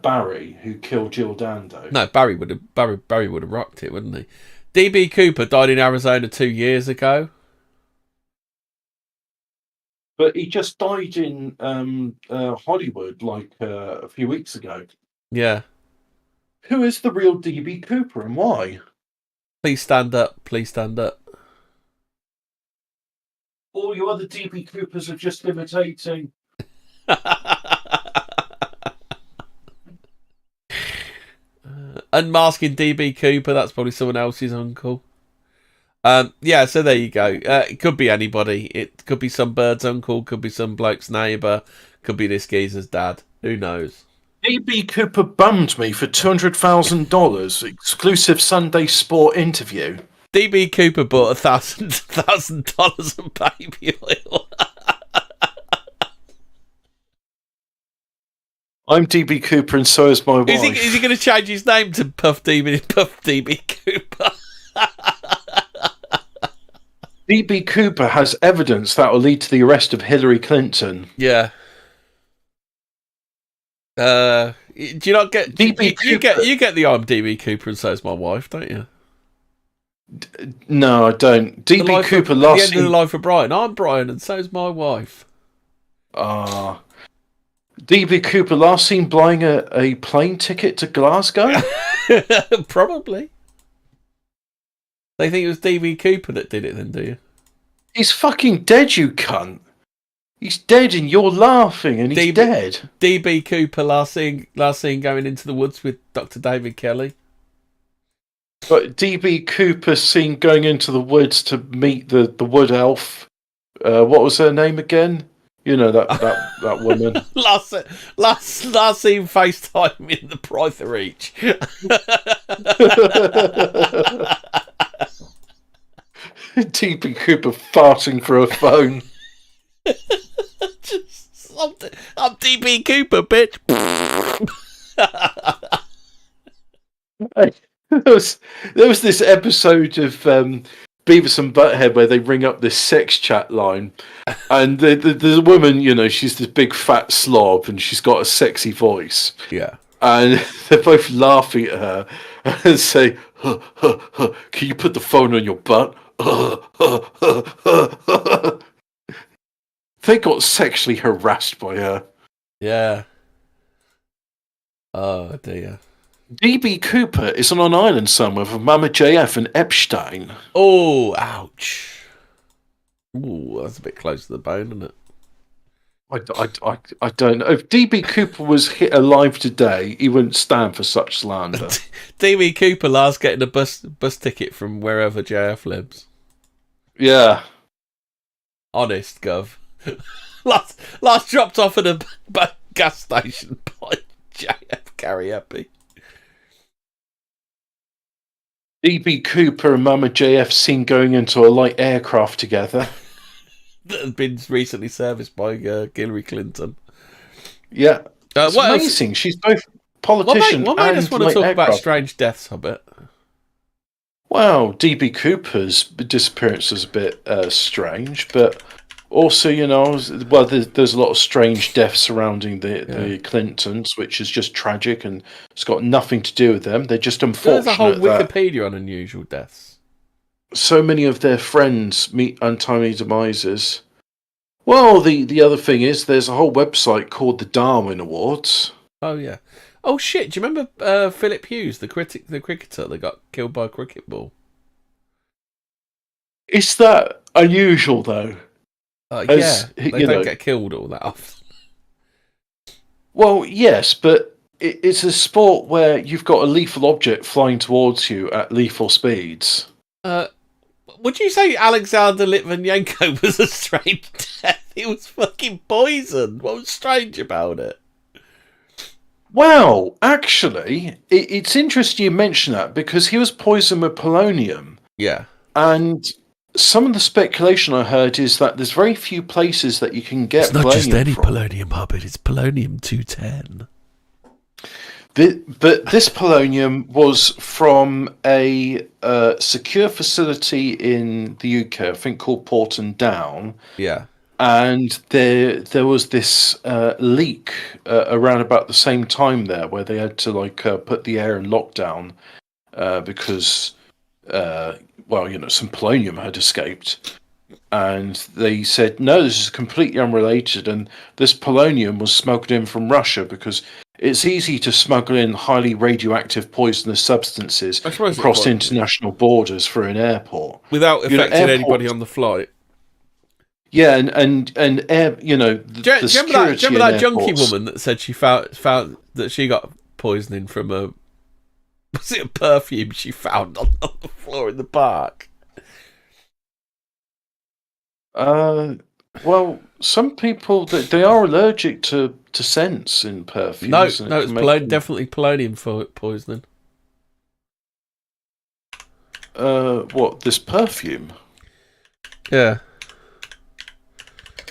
Barry, who killed Jill Dando? No, Barry would have rocked it, wouldn't he? DB Cooper died in Arizona 2 years ago. But he just died in Hollywood like a few weeks ago. Yeah. Who is the real DB Cooper and why? Please stand up. Please stand up. All you other DB Coopers are just imitating. Unmasking DB Cooper, that's probably someone else's uncle. Yeah, so there you go. It could be anybody. It could be some bird's uncle, could be some bloke's neighbour, could be this geezer's dad. Who knows? DB Cooper bummed me for $200,000. Exclusive Sunday Sport interview. DB Cooper bought $1,000 of baby oil. I'm DB Cooper and so is my wife. Is he going to change his name to Puff DB Cooper? DB Cooper has evidence that will lead to the arrest of Hillary Clinton. Yeah. Do you not get DB Cooper? You get the I'm DB Cooper and so is my wife, don't you? No, I don't. DB Cooper last the end of the life of Brian. I'm Brian and so is my wife. DB Cooper last seen buying a plane ticket to Glasgow? Probably. They think it was DB Cooper that did it then, do you? He's fucking dead, you cunt. He's dead and you're laughing and he's dead. DB Cooper last seen going into the woods with Dr. David Kelly. But DB Cooper seen going into the woods to meet the wood elf. What was her name again? You know, that woman. last seen FaceTime in the price of each. DB Cooper farting for a phone. I'm DB Cooper, bitch. There was this episode of Beavis and Butthead where they ring up this sex chat line, and the woman, you know, she's this big fat slob and she's got a sexy voice. Yeah. And they're both laughing at her and say, "Can you put the phone on your butt?" They got sexually harassed by her. Yeah. Oh dear. DB Cooper is on an island somewhere with Mama JF and Epstein. Oh, ouch. Ooh, that's a bit close to the bone, isn't it? I don't know. If DB Cooper was hit alive today, he wouldn't stand for such slander. DB Cooper last getting a bus ticket from wherever JF lives. Yeah. Honest, Gov. last dropped off at a gas station by JF Carriappy. DB Cooper and Mama JF seen going into a light aircraft together. That has been recently serviced by Hillary Clinton. Yeah. It's what amazing. Else? She's both politician what made us want to talk about strange deaths, Hobbit? Wow, DB Cooper's disappearance is a bit strange, but also, well, there's a lot of strange deaths surrounding the Clintons, which is just tragic, and it's got nothing to do with them. They're just There's a whole unfortunate that Wikipedia on unusual deaths. so many of their friends meet untimely demises. Well, the other thing is there's a whole website called the Darwin Awards. Oh yeah. Oh shit! Do you remember Philip Hughes, the cricketer that got killed by a cricket ball? Is that unusual though? Yeah, they don't get killed all that often. Well, yes, but it's a sport where you've got a lethal object flying towards you at lethal speeds. Would you say Alexander Litvinenko was a strange death? He was fucking poisoned. What was strange about it? Well, actually, it's interesting you mention that because he was poisoned with polonium. Yeah. And some of the speculation I heard is that there's very few places that you can get polonium. It's not just any polonium, Hobbit. It's polonium-210. But this polonium was from a secure facility in the UK, I think called Porton Down. Yeah. And there was this leak around about the same time there, where they had to put the air in lockdown because some polonium had escaped, and they said no, this is completely unrelated, and this polonium was smuggled in from Russia because it's easy to smuggle in highly radioactive poisonous substances across international borders through an airport without affecting anybody on the flight. Yeah, and air, the security. Do you remember that junkie woman that said she found that she got poisoning from a perfume she found on the floor in the park? Well, some people they are allergic to scents in perfumes. No, it's definitely polonium for poisoning. What, this perfume? Yeah.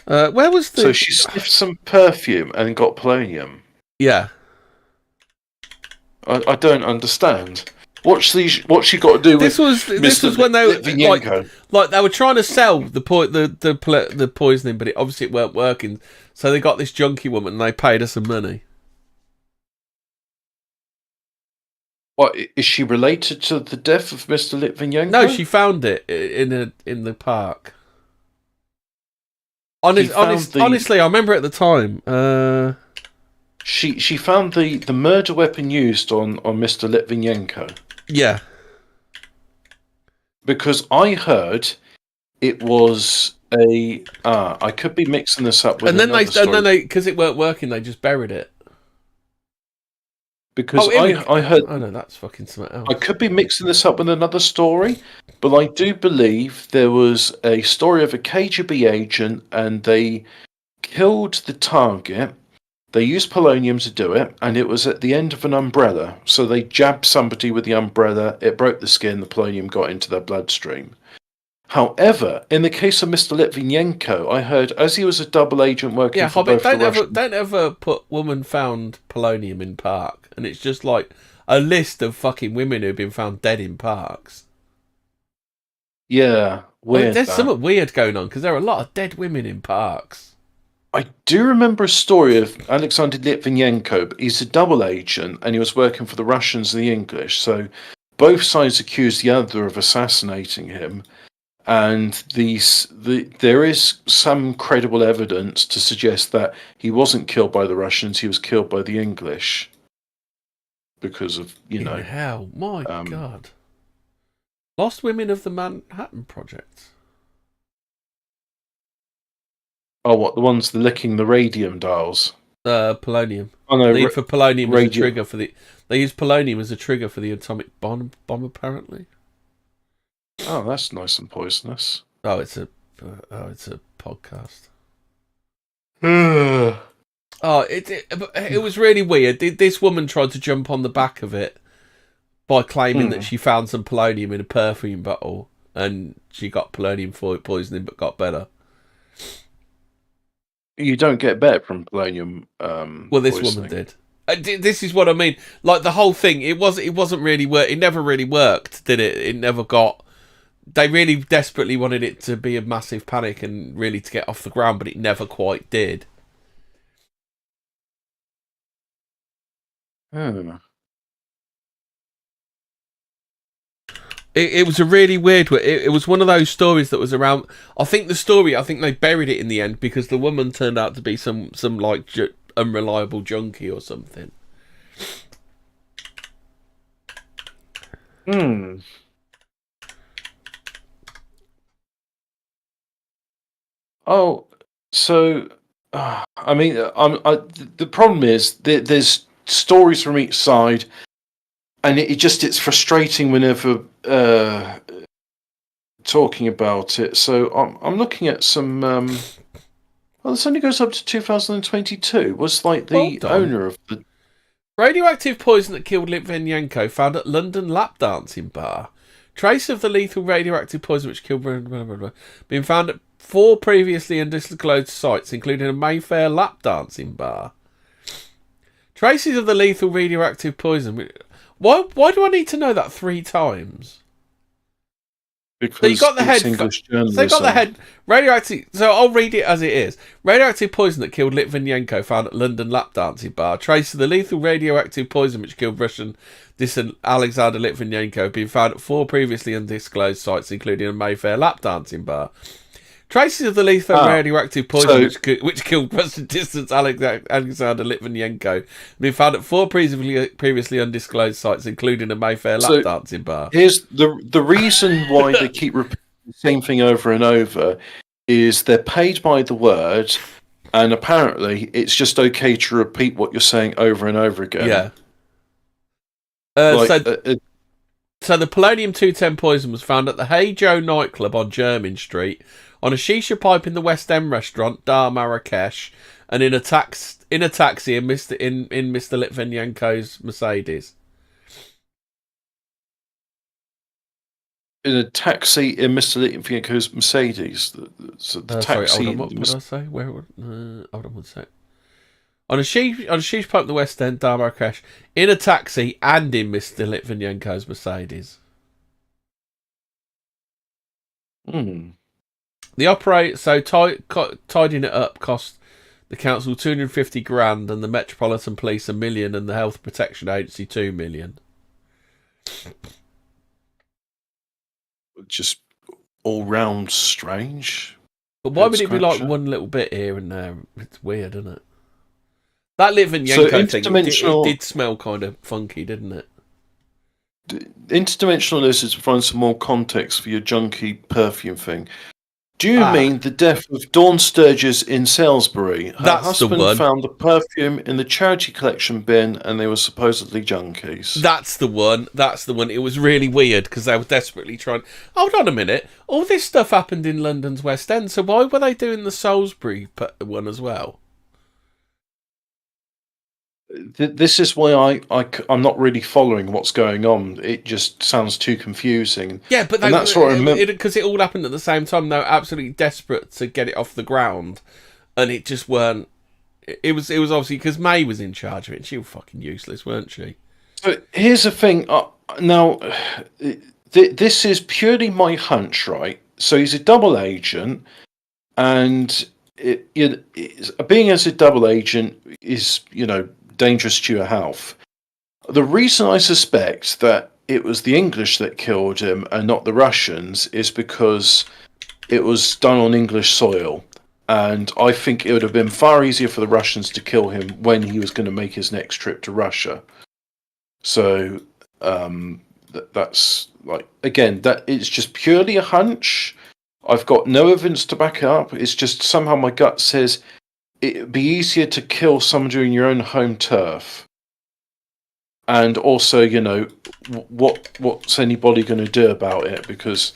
Where was the? So she sniffed some perfume and got polonium. Yeah. I don't understand. What's she got to do with this was when they were like they were trying to sell the poisoning, but obviously it weren't working. So they got this junkie woman and they paid her some money. What, is she related to the death of Mr. Litvinenko? No, she found it in the park. Honestly, I remember at the time. She found the murder weapon used on Mr. Litvinenko. Yeah. Because I heard it was I could be mixing this up with another story. And then they because it weren't working, they just buried it. Because I heard. Oh no, that's fucking something else. I could be mixing this up with another story, but I do believe there was a story of a KGB agent, and they killed the target. They used polonium to do it, and it was at the end of an umbrella. So they jabbed somebody with the umbrella, it broke the skin, the polonium got into their bloodstream. However, in the case of Mr. Litvinenko, I heard as he was a double agent working for Hobbit, both don't ever put woman found polonium in park, and it's just like a list of fucking women who've been found dead in parks. Yeah, weird. There's something weird going on because there are a lot of dead women in parks. I do remember a story of Alexander Litvinenko, but he's a double agent and he was working for the Russians and the English. So both sides accused the other of assassinating him. And there is some credible evidence to suggest that he wasn't killed by the Russians, he was killed by the English. Because of, Hell, my God. Lost Women of the Manhattan Project. Oh, what, the ones licking the radium dials? Polonium. Oh, no, the need for polonium as a trigger for the. They use polonium as a trigger for the atomic bomb. Apparently. Oh, that's nice and poisonous. Oh, it's a podcast. It was really weird. This woman tried to jump on the back of it by claiming that she found some polonium in a perfume bottle, and she got polonium poisoning, but got better. You don't get better from polonium. Well, this poisoning. woman did. This is what I mean. Like the whole thing, it wasn't really work. It never really worked, did it? It never got. They really desperately wanted it to be a massive panic and really to get off the ground, but it never quite did. Hmm. It was a really weird one. It was one of those stories that was around. I think they buried it in the end because the woman turned out to be some like unreliable junkie or something. Hmm. Oh, so I mean, the problem is there's stories from each side, and it's frustrating whenever talking about it. So I'm looking at some. Well, this only goes up to 2022. Was like the Hold on. owner of the Radioactive poison that killed Litvinenko found at London lap dancing bar. Trace of the lethal radioactive poison which killed been found at 4 previously undisclosed sites, including a Mayfair lap dancing bar. Traces of the lethal radioactive poison. Why do I need to know that 3 times? because So you got the head. English So you journalism. got the head. Radioactive. So I'll read it as it is. Radioactive poison that killed Litvinenko found at London lap dancing bar. Trace of the lethal radioactive poison which killed Russian dissident Alexander Litvinenko been found at 4 previously undisclosed sites, including a Mayfair lap dancing bar. Traces of the lethal radioactive poison which killed Russian dissident Alexander Litvinenko been found at 4 previously undisclosed sites, including a Mayfair lap dancing bar. Here's the reason why they keep repeating the same thing over and over is they're paid by the word, and apparently it's just okay to repeat what you're saying over and over again. Yeah. So the polonium-210 poison was found at the Hey Joe nightclub on Jermyn Street, on a shisha pipe in the West End restaurant Dar Marrakesh, and in a taxi in Mr. Litvinenko's Mercedes. In a taxi in Mr. Litvinenko's Mercedes. Sorry, hold on, what did I say? Hold on one sec. On a shisha pipe in the West End, Dar Marrakesh, in a taxi and in Mr. Litvinenko's Mercedes. The tidying it up cost the council 250 grand and the Metropolitan Police $1 million and the Health Protection Agency $2 million. Just all round strange. But why would it be like one little bit here and there? It's weird, isn't it? That Litvinenko thing, it did smell kind of funky, didn't it? Interdimensional lizards provide some more context for your junky perfume thing. Do you mean the death of Dawn Sturgis in Salisbury? Her husband found the perfume in the charity collection bin and they were supposedly junkies. That's the one. It was really weird because they were desperately trying... Hold on a minute. All this stuff happened in London's West End, so why were they doing the Salisbury one as well? This is why I'm not really following what's going on. It just sounds too confusing. Yeah, but that's what I remember, because it all happened at the same time. They were absolutely desperate to get it off the ground, and it just weren't. It was obviously because May was in charge of it. And she was fucking useless, weren't she? So here's the thing. Now, this is purely my hunch, right? So he's a double agent, and being as a double agent is, dangerous to your health. The reason I suspect that it was the English that killed him and not the Russians is because it was done on English soil. And I think it would have been far easier for the Russians to kill him when he was going to make his next trip to Russia. So that's like, again, that it's just purely a hunch. I've got no evidence to back it up. It's just somehow my gut says it'd be easier to kill somebody in your own home turf. And also, what's anybody going to do about it? Because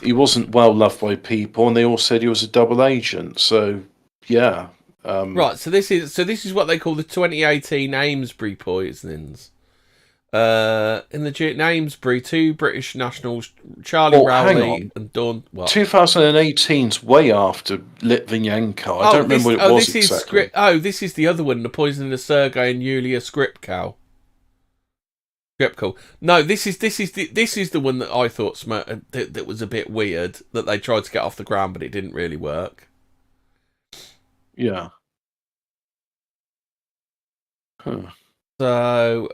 he wasn't well loved by people, and they all said he was a double agent. So, yeah. Right. So this is what they call the 2018 Amesbury poisonings. In the Amesbury, 2 British nationals, Charlie Oh, hang Rowley on. and Dawn. What? 2018's way after Litvinenko. I don't remember what it was this exactly. this is the other one, the poisoning of Sergei and Yulia Skripal. No, this is the one that I thought that was a bit weird, that they tried to get off the ground, but it didn't really work. Yeah. Huh. So,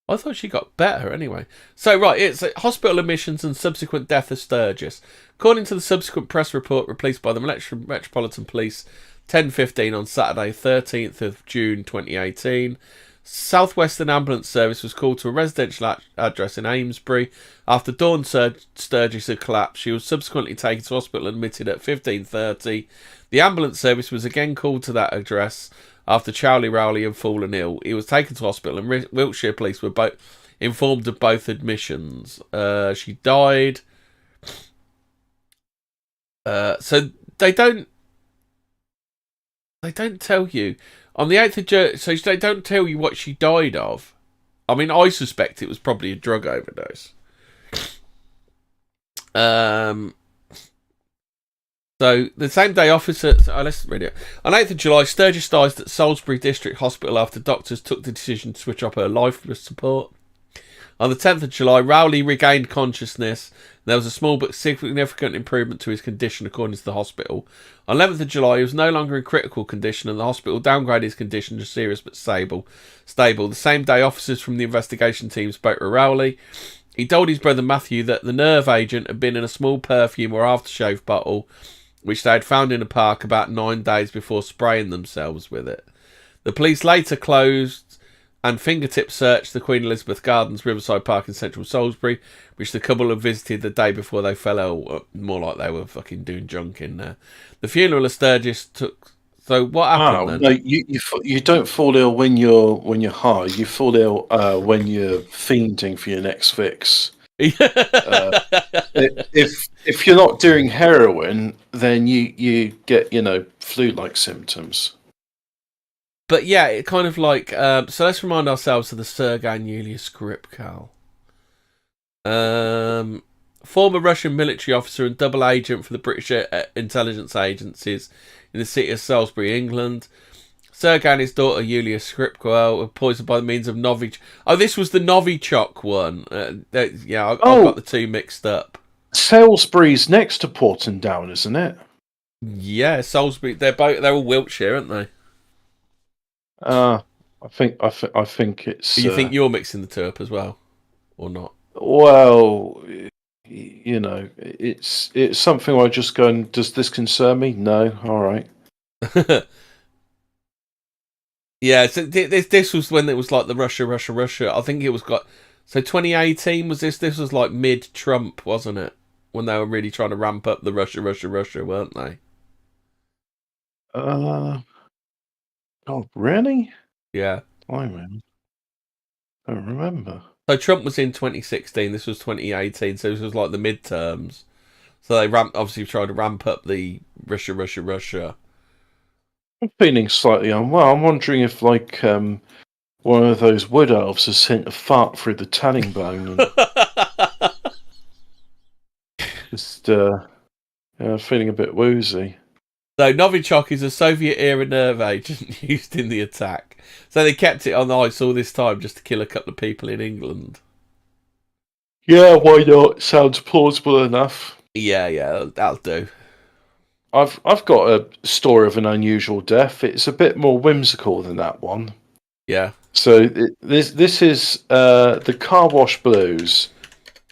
I thought she got better anyway. So, right, it's hospital admissions and subsequent death of Sturgis. According to the subsequent press report released by the Metropolitan Police, 10:15 on Saturday, 13th of June 2018, Southwestern Ambulance Service was called to a residential address in Amesbury. After Dawn Sturgis had collapsed, she was subsequently taken to hospital and admitted at 15:30. The ambulance service was again called to that address after Charlie Rowley had fallen ill. He was taken to hospital, and Wiltshire police were both informed of both admissions. She died. So they don't tell you on the 8th of June. So they don't tell you what she died of. I mean, I suspect it was probably a drug overdose. So the same day, officers. Let's read it. On 8th of July, Sturgis died at Salisbury District Hospital after doctors took the decision to switch off her life support. On the 10th of July, Rowley regained consciousness. There was a small but significant improvement to his condition, according to the hospital. On 11th of July, he was no longer in critical condition, and the hospital downgraded his condition to serious but stable. The same day, officers from the investigation team spoke to Rowley. He told his brother Matthew that the nerve agent had been in a small perfume or aftershave bottle, which they had found in a park about 9 days before spraying themselves with it. The police later closed and fingertip searched the Queen Elizabeth Gardens Riverside Park in central Salisbury, which the couple had visited the day before they fell ill. More like they were fucking doing junk in there. The funeral of Sturgis took. So what happened then? No, you don't fall ill when you're high. You fall ill when you're fiending for your next fix. If you're not doing heroin, then you get flu-like symptoms. But yeah, it kind of like so. Let's remind ourselves of the Sergei and Yulia Skripal, former Russian military officer and double agent for the British intelligence agencies in the city of Salisbury, England. Sergei and his daughter Yulia Skripal were poisoned by the means of Novichok. Oh, this was the Novichok one. I've got the two mixed up. Salisbury's next to Porton Down, isn't it? Yeah, Salisbury. They're all Wiltshire, aren't they? I think it's. You think you're mixing the two up as well, or not? Well, it's something where I just go, and does this concern me? No. All right. Yeah, so this was when it was like the Russia. I think it was so 2018 was this. This was like mid-Trump, wasn't it? When they were really trying to ramp up the Russia, weren't they? Oh, really? Yeah. I don't remember. So Trump was in 2016. This was 2018. So this was like the midterms. So they obviously tried to ramp up the Russia. I'm feeling slightly unwell. I'm wondering if, like, one of those wood elves has sent a fart through the tanning bone. Just, feeling a bit woozy. So Novichok is a Soviet-era nerve agent used in the attack. So they kept it on ice all this time just to kill a couple of people in England. Yeah, why not? Sounds plausible enough. Yeah, that'll do. I've got a story of an unusual death. It's a bit more whimsical than that one. Yeah. So this is the Car Wash Blues,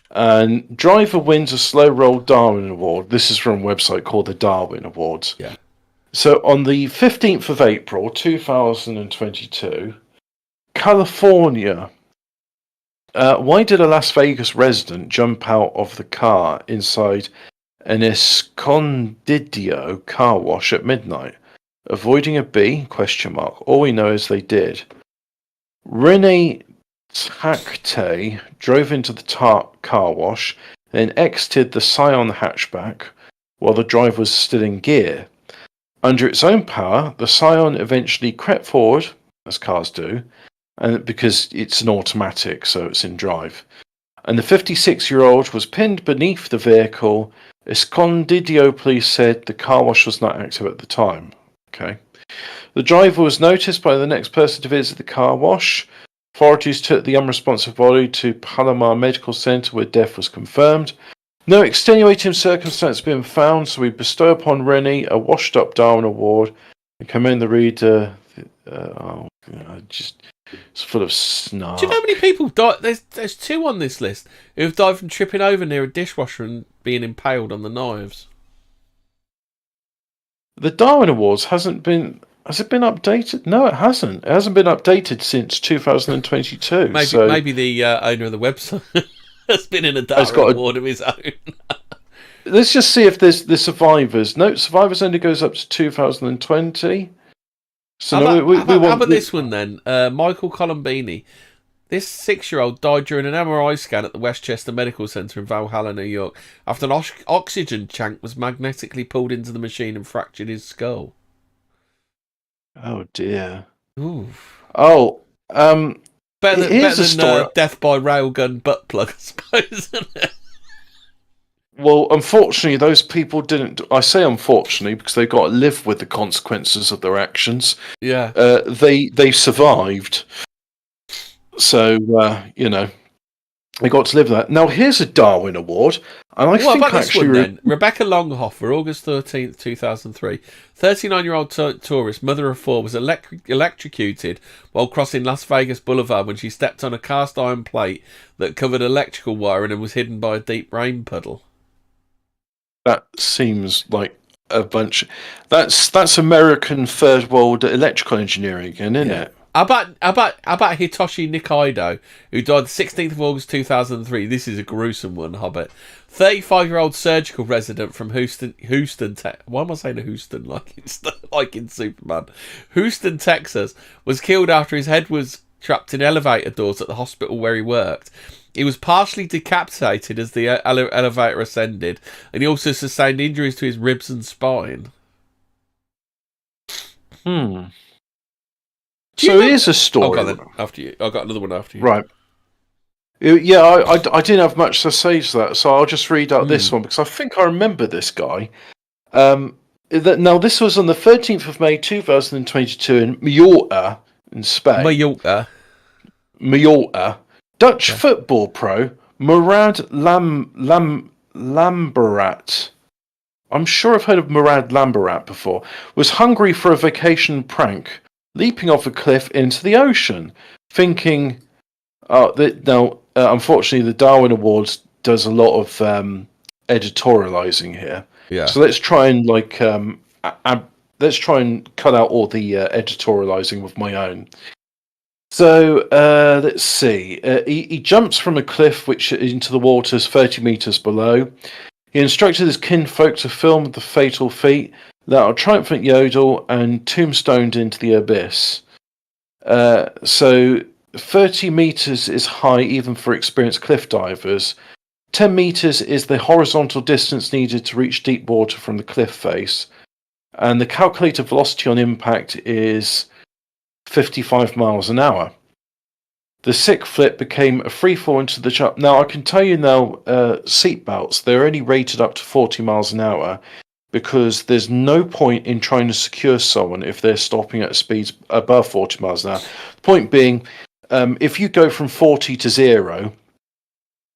and driver wins a slow roll Darwin Award. This is from a website called the Darwin Awards. Yeah. So on the 15th of April 2022, California. Why did a Las Vegas resident jump out of the car inside an Escondido car wash at midnight, avoiding a bee? ? All we know is they did. Rene Takte drove into the car wash, then exited the Scion hatchback while the driver was still in gear. Under its own power, the Scion eventually crept forward, as cars do, and because it's an automatic, so it's in drive. And the 56-year-old was pinned beneath the vehicle. Escondido police said the car wash was not active at the time. Okay. The driver was noticed by the next person to visit the car wash. Authorities took the unresponsive body to Palomar Medical Center where death was confirmed. No extenuating circumstance been found, so we bestow upon Rennie a washed-up Darwin Award and commend the reader. It's full of snark. Do you know how many people died? There's 2 on this list who've died from tripping over near a dishwasher and being impaled on the knives. The Darwin Awards hasn't been. Has it been updated? No, it hasn't. It hasn't been updated since 2022. Maybe the owner of the website has been in a Darwin Award of his own. Let's just see if there's the survivors. No, survivors only goes up to 2020. So how about this one then? Michael Colombini. This 6-year-old died during an MRI scan at the Westchester Medical Center in Valhalla, New York, after an oxygen tank was magnetically pulled into the machine and fractured his skull. Oh dear. Ooh. Oh, better than story. death by railgun butt plug, I suppose, isn't it? Well, unfortunately, those people didn't. I say unfortunately because they got to live with the consequences of their actions. Yeah. They survived. So, they got to live with that. Now, here's a Darwin Award. And I think this one, then? Rebecca Longhofer, August 13th, 2003. 39-year-old tourist, mother of 4, was electrocuted while crossing Las Vegas Boulevard when she stepped on a cast iron plate that covered electrical wiring and was hidden by a deep rain puddle. That seems like a bunch. That's American third world electrical engineering again, isn't it? How about Hitoshi Nikaido, who died the 16th of August 2003? This is a gruesome one, Hobbit. 35-year-old surgical resident from Houston. Why am I saying Houston like in Superman? Houston, Texas, was killed after his head was trapped in elevator doors at the hospital where he worked. He was partially decapitated as the elevator ascended, and he also sustained injuries to his ribs and spine. So here's a story. After you. I've got another one after you. Right. Yeah, I didn't have much to say to that, so I'll just read out this one because I think I remember this guy. Now, this was on the 13th of May 2022 in Mallorca, in Spain. Mallorca. Dutch football pro Murad Lamberat. I'm sure I've heard of Murad Lamberat before. Was hungry for a vacation prank, leaping off a cliff into the ocean, thinking. Unfortunately, the Darwin Awards does a lot of editorializing here. Yeah. So let's try and cut out all the editorializing with my own. So let's see. He jumps from a cliff which into the waters 30 meters below. He instructed his kinfolk to film the fatal feat, let out a triumphant yodel, and tombstoned into the abyss. So 30 meters is high even for experienced cliff divers. 10 meters is the horizontal distance needed to reach deep water from the cliff face. And the calculated velocity on impact is 55 miles an hour. The sick flip became a free fall into the jump. Now, I can tell you now, seatbelts, they're only rated up to 40 miles an hour because there's no point in trying to secure someone if they're stopping at speeds above 40 miles an hour. The point being, if you go from 40 to 0,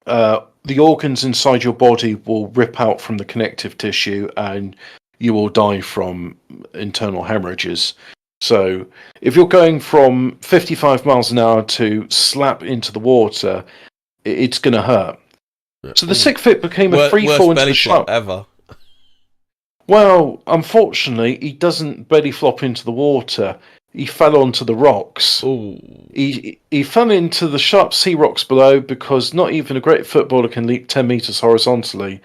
the organs inside your body will rip out from the connective tissue and you will die from internal hemorrhages. So if you're going from 55 miles an hour to slap into the water, it's going to hurt. So the sick fit became a free fall into the shop ever. Well, unfortunately, he doesn't belly flop into the water. He fell onto the rocks. Ooh. He fell into the sharp sea rocks below because not even a great footballer can leap 10 meters horizontally.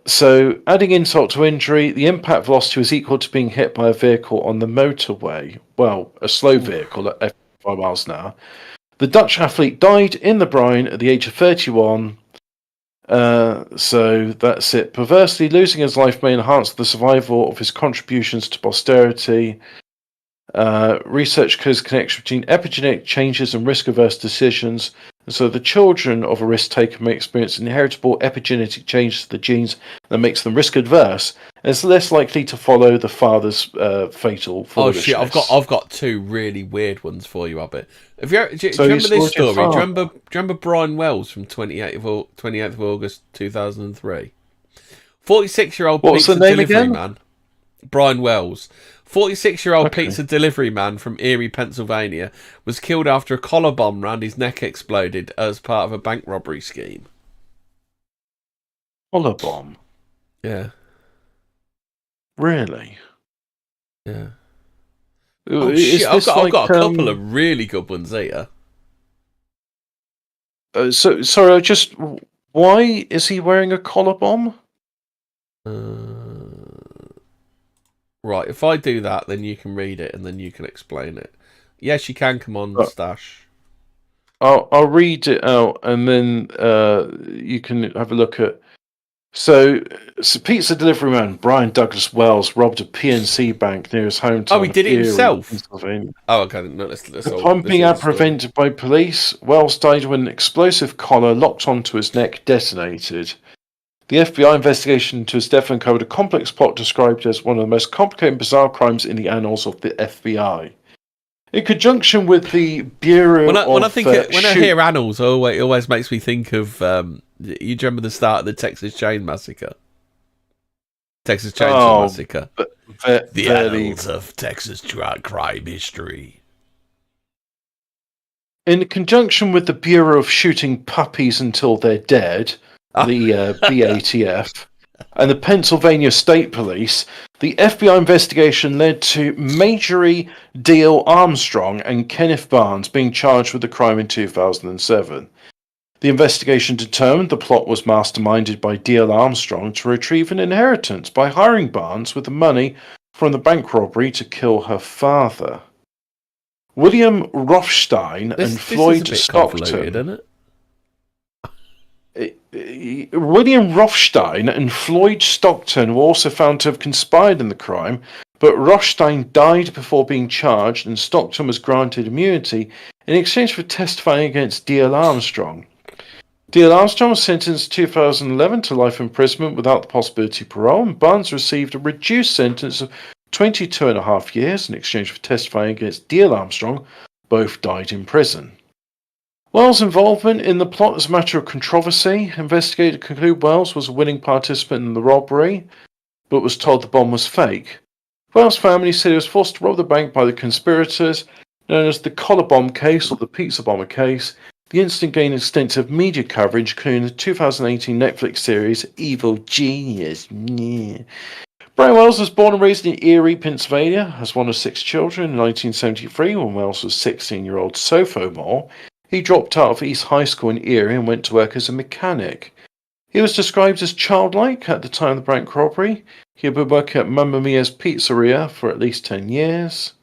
So, adding insult to injury, the impact velocity was equal to being hit by a vehicle on the motorway. Well, a slow vehicle at 5 miles an hour. The Dutch athlete died in the brine at the age of 31. So that's it. Perversely, losing his life may enhance the survival of his contributions to posterity. Research shows connection between epigenetic changes and risk-averse decisions. And so the children of a risk taker may experience inheritable epigenetic changes to the genes that makes them risk-adverse and is less likely to follow the father's fatal foolishness. Oh shit! I've got two really weird ones for you, Hobbit. Do you remember this story? Do you remember Brian Wells from 28th of August 2003? 46-year-old pizza delivery man. Brian Wells. 46-year-old pizza delivery man from Erie, Pennsylvania, was killed after a collar bomb round his neck exploded as part of a bank robbery scheme. Collar bomb? Yeah. Really? Yeah. Oh shit! I've got a couple of really good ones here. Sorry, why is he wearing a collar bomb? Right, if I do that, then you can read it and then you can explain it. Yes, you can. Come on, Stash. I'll read it out and then you can have a look at. So pizza delivery man Brian Douglas Wells robbed a PNC bank near his hometown. Oh, he did it himself. Oh, okay. No, upon being apprehended by police, Wells died when an explosive collar locked onto his neck detonated. The FBI investigation into his death uncovered a complex plot described as one of the most complicated and bizarre crimes in the annals of the FBI. In conjunction with the Bureau when I hear annals, it always makes me think of you remember the start of the Texas Chain Massacre? Texas Chainsaw Massacre. The annals of Texas crime history. In conjunction with the Bureau of Shooting Puppies Until They're Dead, the BATF, and the Pennsylvania State Police, the FBI investigation led to Majorie Dale Armstrong and Kenneth Barnes being charged with the crime in 2007. The investigation determined the plot was masterminded by Dale Armstrong to retrieve an inheritance by hiring Barnes with the money from the bank robbery to kill her father. William Rothstein and Floyd Stockton. Isn't it? William Rothstein and Floyd Stockton were also found to have conspired in the crime, but Rothstein died before being charged and Stockton was granted immunity in exchange for testifying against Dale Armstrong. Dale Armstrong was sentenced in 2011 to life imprisonment without the possibility of parole, and Barnes received a reduced sentence of 22.5 years in exchange for testifying against Dale Armstrong. Both died in prison. Wells' involvement in the plot is a matter of controversy. Investigators conclude Wells was a willing participant in the robbery, but was told the bomb was fake. Wells' family said he was forced to rob the bank by the conspirators, known as the collar bomb case or the pizza bomber case. The incident gained extensive media coverage, including the 2018 Netflix series Evil Genius. Brian Wells was born and raised in Erie, Pennsylvania, as one of 6 children in 1973 when Wells was 16-year-old sophomore. He dropped out of East High School in Erie and went to work as a mechanic. He was described as childlike at the time of the bank robbery. He had been working at Mamma Mia's Pizzeria for at least 10 years.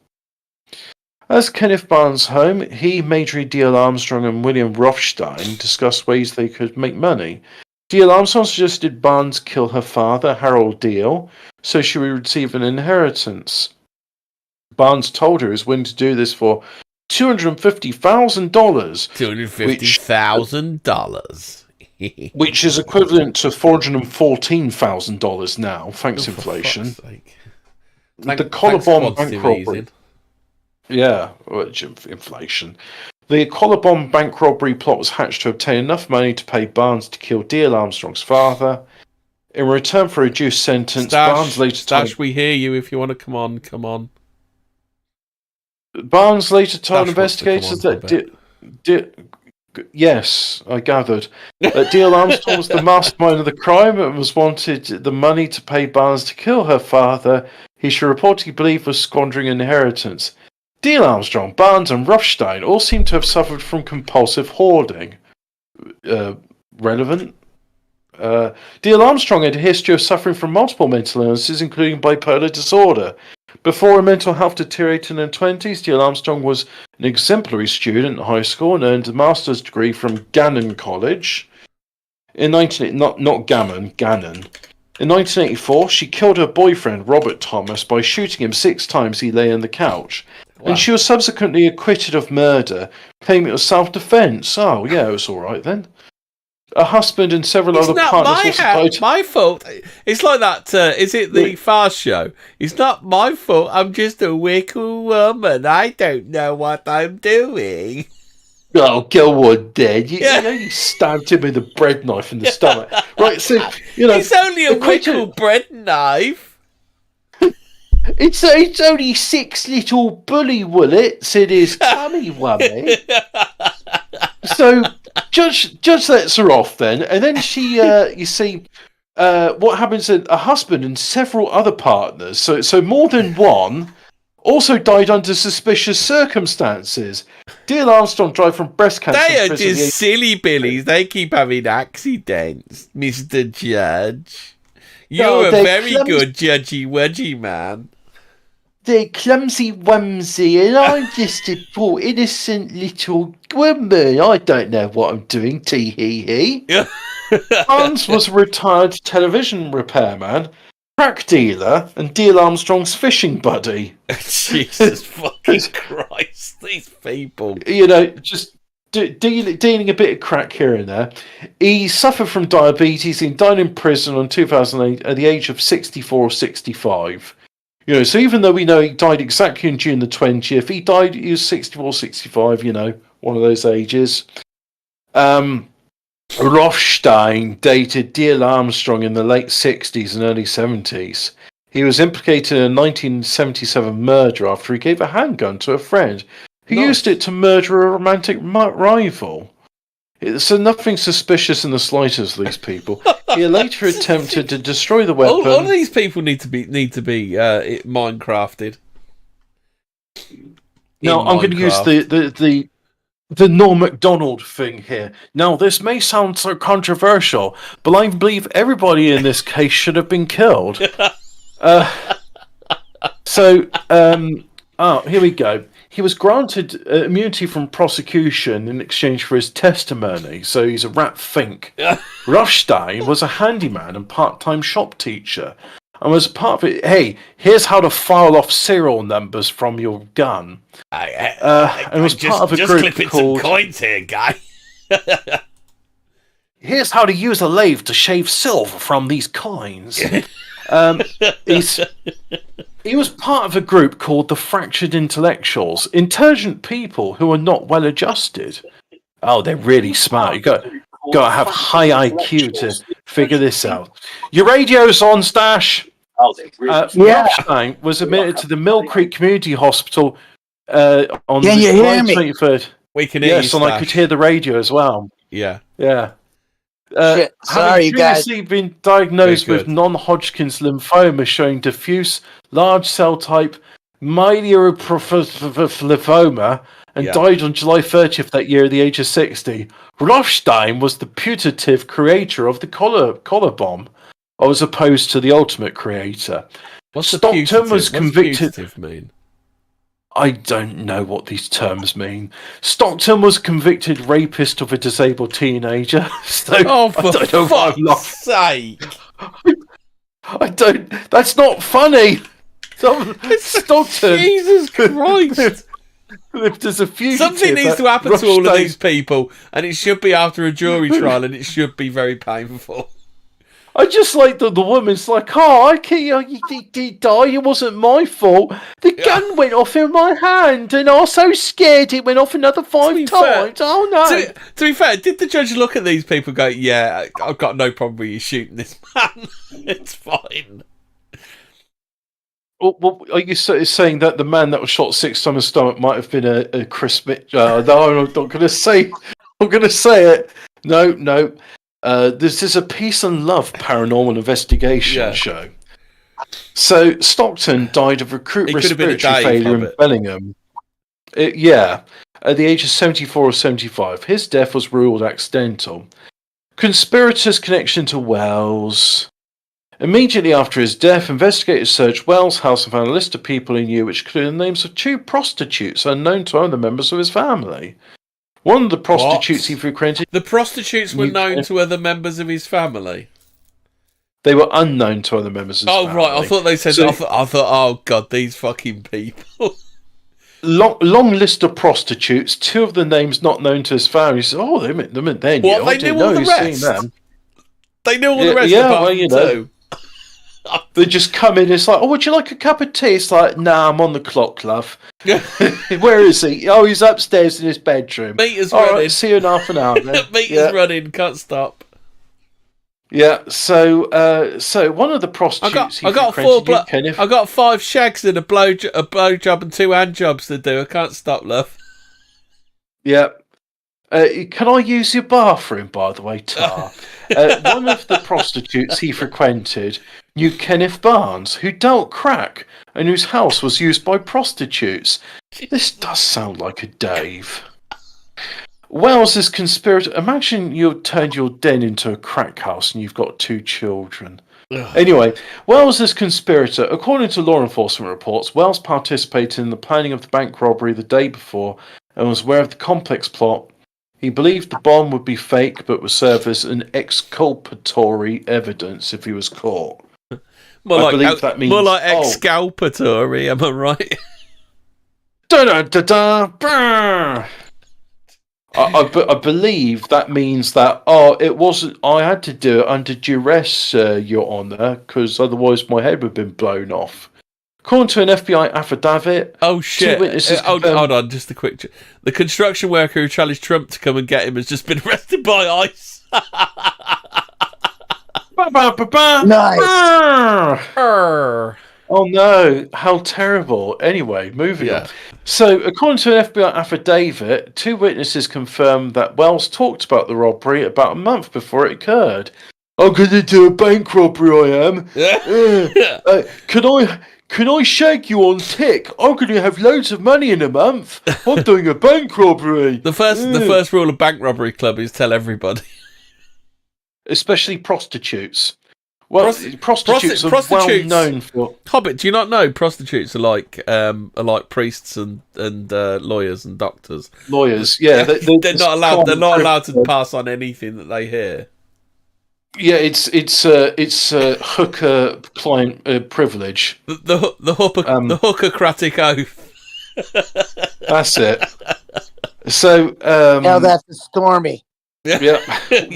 As Kenneth Barnes' home, he, Majorie Dale Armstrong and William Rothstein discussed ways they could make money. Dale Armstrong suggested Barnes kill her father, Harold Dale, so she would receive an inheritance. Barnes told her he was willing to do this for $250,000. $250,000. Which is equivalent to $414,000 now, thanks inflation. The collar bomb bank robbery. Yeah, inflation. The collar bomb bank robbery plot was hatched to obtain enough money to pay Barnes to kill Dale Armstrong's father. In return for a reduced sentence, Barnes later told... we hear you if you want to come on. Barnes later told investigators that... Yes, I gathered. That Dale Armstrong was the mastermind of the crime and was wanted the money to pay Barnes to kill her father, he should reportedly believe was squandering an inheritance. Dale Armstrong, Barnes and Rothstein all seem to have suffered from compulsive hoarding. Relevant? Dale Armstrong had a history of suffering from multiple mental illnesses, including bipolar disorder. Before her mental health deteriorated in her 20s, Dale Armstrong was an exemplary student in high school and earned a master's degree from Gannon College. In 1984, she killed her boyfriend, Robert Thomas, by shooting him 6 times he lay on the couch. Wow. And she was subsequently acquitted of murder, claiming it was self-defense. Oh, yeah, it was all right then. Her husband and several other partners also died. My fault. It's like that. Is it the Fast Show? It's not my fault. I'm just a weak woman. I don't know what I'm doing. Oh, go on, Dad. You stabbed him with a bread knife in the stomach. Right, so, It's only a wickle bread knife. It's only 6 little bully wullets in his tummy wummy. So, Judge lets her off then, and then she, you see, what happens is a husband and several other partners, so more than one, also died under suspicious circumstances. Dean Armstrong died from breast cancer. They are just silly billies. They keep having accidents, Mr. Judge. You're a very good judgy-wudgy man. They're clumsy wumsy, and I'm just a poor innocent little woman. I don't know what I'm doing, tee-hee-hee. Hans was a retired television repairman, crack dealer, and Dean Armstrong's fishing buddy. Jesus fucking Christ, these people. Just dealing a bit of crack here and there. He suffered from diabetes and died in prison in 2008 at the age of 64 or 65. So even though we know he died exactly on June the 20th, he was 64, 65, one of those ages. Rothstein dated Dean Armstrong in the late 60s and early 70s. He was implicated in a 1977 murder after he gave a handgun to a friend who used it to murder a romantic rival. So nothing suspicious in the slightest, these people. He later attempted to destroy the weapon. All of these people need to be Minecrafted. Now, I'm going to use the Norm MacDonald thing here. Now, this may sound so controversial, but I believe everybody in this case should have been killed. Here we go. He was granted immunity from prosecution in exchange for his testimony, so he's a rat fink. Rothstein was a handyman and part-time shop teacher, and was part of it. Hey, here's how to file off serial numbers from your gun. And was part of a group clipping called. Some coins here, guy. Here's how to use a lathe to shave silver from these coins. He was part of a group called the Fractured Intellectuals, intelligent people who are not well adjusted. Oh, they're really smart. You got to have high IQ to figure this out. Your radio's on, Stash. Rothstein was admitted to the Mill Creek Community Hospital on Can you hear me? 23rd. We can hear yes, you, and I could hear the radio as well. Yeah. Shit. Sorry, you guys. Previously been diagnosed with non-Hodgkin's lymphoma showing diffuse large cell type myeloprophlethoma and died on July 30th that year at the age of 60. Rothstein was the putative creator of the collar bomb, as opposed to the ultimate creator. What's Stockton was convicted. What's putative mean? I don't know what these terms mean. Stockton was convicted rapist of a disabled teenager. So for fuck's sake! I don't. That's not funny. Stockton. Jesus Christ! If there's a fugitive, something needs to happen to all of these people, and it should be after a jury trial, and it should be very painful. I just like the woman's like, I can't, he died, it wasn't my fault. The gun went off in my hand, and I was so scared it went off another 5 times. Oh no. To be fair, did the judge look at these people and go, yeah, I've got no problem with you shooting this man. It's fine. Well, are you saying that the man that was shot 6 times in the stomach might have been a Chris Mitch? No, I'm not going to say. I'm going to say it. No. This is a peace and love paranormal investigation show. So Stockton died of acute respiratory failure in Bellingham. At the age of 74 or 75. His death was ruled accidental. Conspirators' connection to Wells. Immediately after his death, investigators searched Wells' house and found a list of people he knew, which included the names of 2 prostitutes unknown to other members of his family. One of the prostitutes he frequented... The prostitutes were known to other members of his family? They were unknown to other members of his family. Oh, right. I thought they said... I thought, oh, God, these fucking people. long list of prostitutes. 2 of the names not known to his family. He said, "Oh, they meant then." What, I they didn't knew all know the he's rest? seen them. They knew all the rest. Yeah, apart well, from you know. 2. They just come in. It's like, "Oh, would you like a cup of tea?" It's like, "Nah, I'm on the clock, love." Where is he? Oh, he's upstairs in his bedroom. Meter's All running. right, see you in half an hour. Then. Meter's running. Can't stop. Yeah. So one of the prostitutes I got 5 shags and a blowjob and 2 hand jobs to do. I can't stop, love. Yeah. Can I use your bathroom, by the way, Tar? One of the prostitutes he frequented knew Kenneth Barnes, who dealt crack and whose house was used by prostitutes. This does sound like a Dave. Wells' conspirator. Imagine you turned your den into a crack house and you've got 2 children. Anyway, Wells is conspirator. According to law enforcement reports, Wells participated in the planning of the bank robbery the day before and was aware of the complex plot. He believed the bomb would be fake, but would serve as an exculpatory evidence if he was caught. More like exculpatory, am I right? I believe that means that it wasn't. I had to do it under duress, Your Honour, because otherwise my head would have been blown off. According to an FBI affidavit, oh shit! 2 witnesses Hold on, just a quick. The construction worker who challenged Trump to come and get him has just been arrested by ICE. Nice. Oh no, how terrible. Anyway, moving on. So, according to an FBI affidavit, 2 witnesses confirmed that Wells talked about the robbery about a month before it occurred. I'm going to do a bank robbery, I am. Can I shag you on tick? I'm going to have loads of money in a month. I'm doing a bank robbery. The first rule of bank robbery club is tell everybody. Especially prostitutes. Well, prostitutes are well known for. Hobbit, do you not know prostitutes are like priests and lawyers and doctors? Lawyers, yeah, they're not allowed. They're not allowed to pass on anything that they hear. Yeah, it's hooker client privilege. The hookocratic oath. That's it. So now that's a Stormy. Yeah,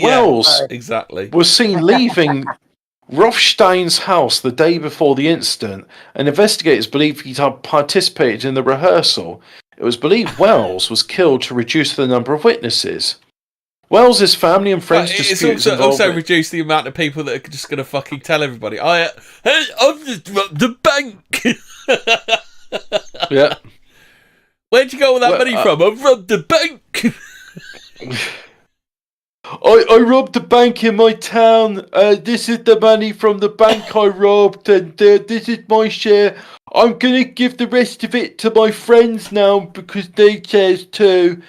Wells exactly was seen leaving Rothstein's house the day before the incident, and investigators believe he had participated in the rehearsal. It was believed Wells was killed to reduce the number of witnesses. Wells' family and friends it's also reduced the amount of people that are just going to fucking tell everybody. I've just robbed the bank. Yeah. Where'd you go with that money from? I've robbed the bank. I robbed the bank in my town. This is the money from the bank I robbed, and this is my share. I'm gonna give the rest of it to my friends now because they shares too.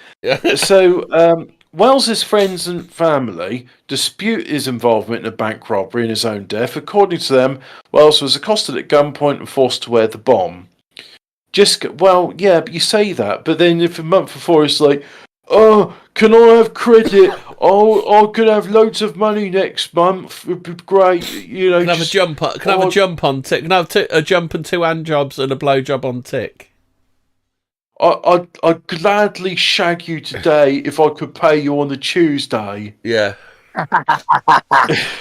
So, Wells' friends and family dispute his involvement in a bank robbery and his own death. According to them, Wells was accosted at gunpoint and forced to wear the bomb. Well, yeah, but you say that, but then if a month before it's like, oh, can I have credit? I'm gonna have loads of money next month. It'd be great, you know. Can have a jump on tick. Can have a jump and 2 hand jobs and a blowjob on tick. I'd gladly shag you today if I could pay you on the Tuesday. Yeah.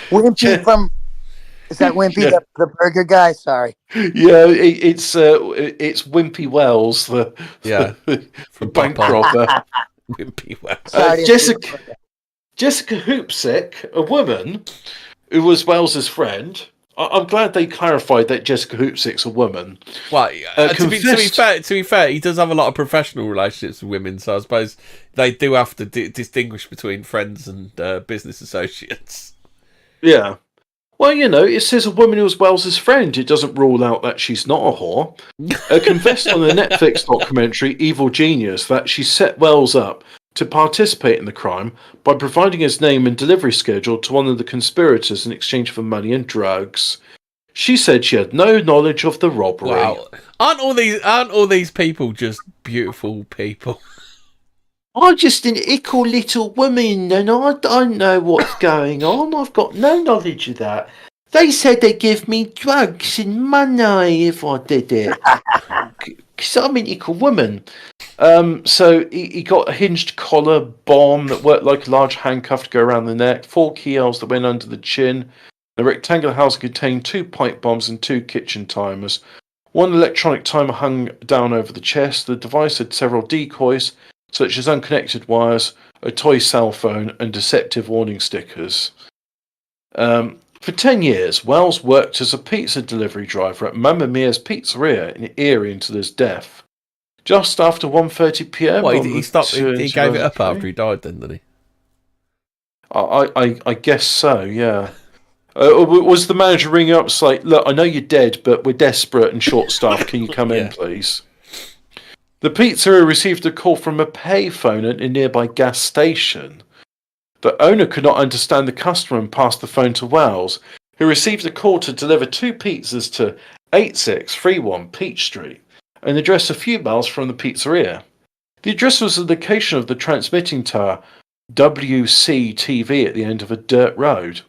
Wimpy from. Is that Wimpy, the burger guy? Sorry. Yeah, it's Wimpy Wells, the bank robber. Wimpy Wells. Jessica Hoopsick, a woman who was Wells's friend. I'm glad they clarified that Jessica Hoopsick's a woman. Well, to be fair, he does have a lot of professional relationships with women, so I suppose they do have to distinguish between friends and business associates. Yeah. Well, you know, it says a woman who was Wells's friend. It doesn't rule out that she's not a whore. Confessed on the Netflix documentary Evil Genius that she set Wells up to participate in the crime by providing his name and delivery schedule to one of the conspirators in exchange for money and drugs. She said she had no knowledge of the robbery. Wow. Aren't all these people just beautiful people? I'm just an ickle little woman and I don't know what's going on. I've got no knowledge of that. They said they'd give me drugs and money if I did it. She's a mythical woman. So he got a hinged collar, bomb that worked like a large handcuff to go around the neck, 4 keyholes that went under the chin. The rectangular house contained 2 pipe bombs and 2 kitchen timers. 1 electronic timer hung down over the chest. The device had several decoys, such as unconnected wires, a toy cell phone, and deceptive warning stickers. For 10 years, Wells worked as a pizza delivery driver at Mamma Mia's Pizzeria in Erie until his death. Just after 1:30 p.m. Well, he stopped. He gave it up after he died, then, didn't he? I guess so. Yeah. Was the manager ringing up? It's like, look, I know you're dead, but we're desperate and short-staffed. Can you come in, please? The pizzeria received a call from a payphone at a nearby gas station. The owner could not understand the customer and passed the phone to Wells, who received a call to deliver 2 pizzas to 8631 Peach Street, an address a few miles from the pizzeria. The address was the location of the transmitting tower WCTV at the end of a dirt road.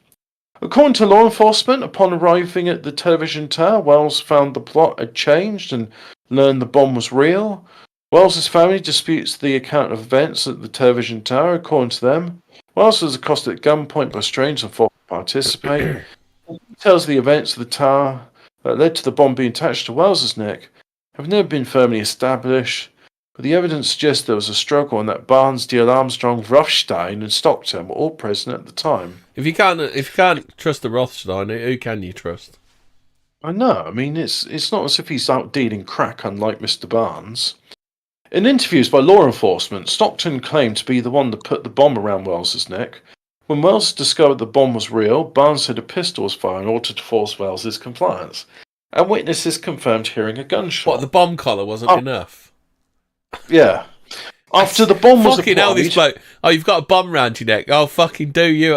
According to law enforcement, upon arriving at the television tower, Wells found the plot had changed and learned the bomb was real. Wells's family disputes the account of events at the television tower. According to them, Wells was accosted at gunpoint by strangers and forced to participate. He tells the events of the tower that led to the bomb being attached to Wells's neck have never been firmly established, but the evidence suggests there was a struggle and that Barnes, Deal Armstrong, Rothstein, and Stockton were all present at the time. If you can't trust the Rothstein, who can you trust? I know. I mean, it's not as if he's out dealing crack, unlike Mr. Barnes. In interviews by law enforcement, Stockton claimed to be the one that put the bomb around Wells's neck. When Wells discovered the bomb was real, Barnes said a pistol was fired in order to force Wells's compliance, and witnesses confirmed hearing a gunshot. What, the bomb collar wasn't enough? Yeah. After the bomb was fucking applied... hell, this bloke. Oh, you've got a bomb round your neck. Oh, fucking do you?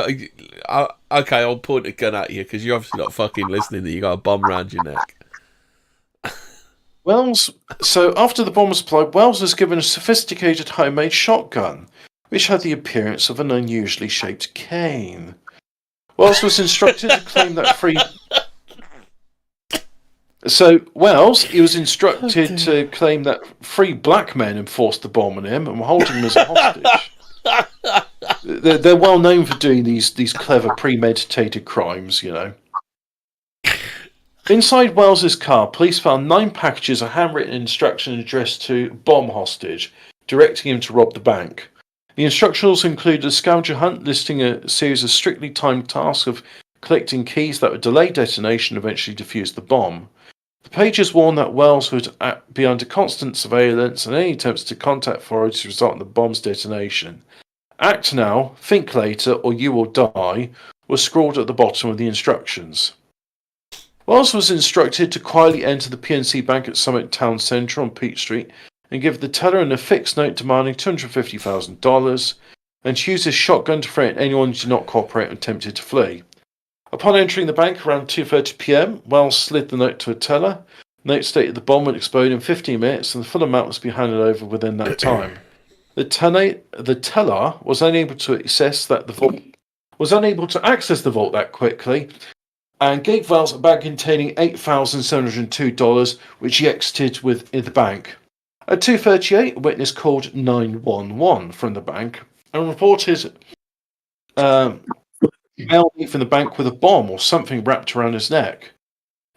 Okay, I'll point a gun at you because you're obviously not fucking listening that you got a bomb round your neck. So after the bomb was applied, Wells was given a sophisticated homemade shotgun, which had the appearance of an unusually shaped cane. Wells was instructed to claim that free... So, Wells, he was instructed to claim that 3 black men had forced the bomb on him and were holding him as a hostage. They're well known for doing these clever premeditated crimes, you know. Inside Wells's car, police found 9 packages of handwritten instructions addressed to bomb hostage, directing him to rob the bank. The instructions included a scavenger hunt listing a series of strictly timed tasks of collecting keys that would delay detonation and eventually defuse the bomb. The pages warned that Wells would be under constant surveillance and any attempts to contact authorities result in the bomb's detonation. Act now, think later, or you will die, was scrawled at the bottom of the instructions. Wells was instructed to quietly enter the PNC Bank at Summit Town Centre on Peach Street and give the teller an affixed note demanding $250,000 and to use his shotgun to threaten anyone who did not cooperate and attempted to flee. Upon entering the bank around 2:30 p.m, Wells slid the note to a teller. The note stated the bomb would explode in 15 minutes and the full amount was to be handed over within that time. The teller was unable to access the vault that quickly and gave Wells a bag containing $8,702, which he exited with in the bank. At 2:38, a witness called 911 from the bank and reported Mel from the bank with a bomb or something wrapped around his neck.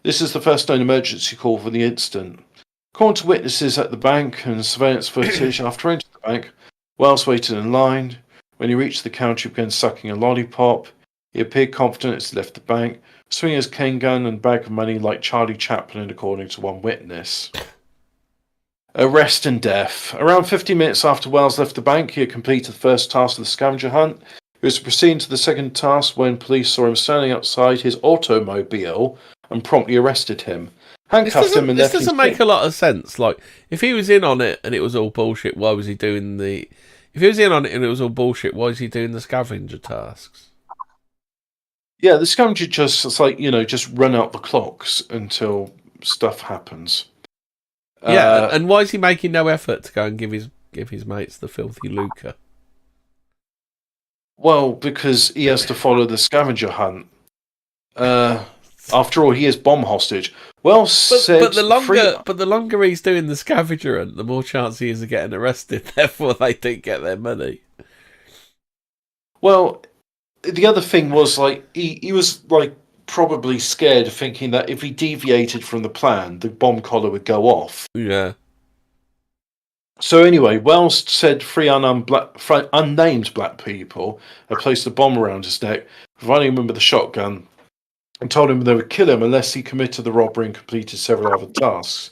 This is the first known emergency call for the incident. According to witnesses at the bank and surveillance footage, after entering the bank, Wells waited in line. When he reached the counter, he began sucking a lollipop. He appeared confident as he left the bank, swinging his cane gun and bag of money like Charlie Chaplin, according to one witness. Arrest and death. Around 50 minutes after Wells left the bank, he had completed the first task of the scavenger hunt. He was proceeding to the second task when police saw him standing outside his automobile and promptly arrested him. Handcuffed him and left him. This doesn't make a lot of sense. Like, if he was in on it and it was all bullshit, why was he doing the... If he was in on it and it was all bullshit, why is he doing the scavenger tasks? Yeah, the scavenger just run out the clocks until stuff happens. Yeah, and why is he making no effort to go and give his mates the filthy lucre? Well, because he has to follow the scavenger hunt. After all, he is bomb hostage. Well But, said. but the longer he's doing the scavenger hunt, the more chance he is of getting arrested. Therefore, they don't get their money. Well, the other thing was like he was like probably scared, thinking that if he deviated from the plan, the bomb collar would go off. Yeah. So anyway, Wells said three unnamed black people had placed a bomb around his neck, providing him with a shotgun, and told him they would kill him unless he committed the robbery and completed several other tasks.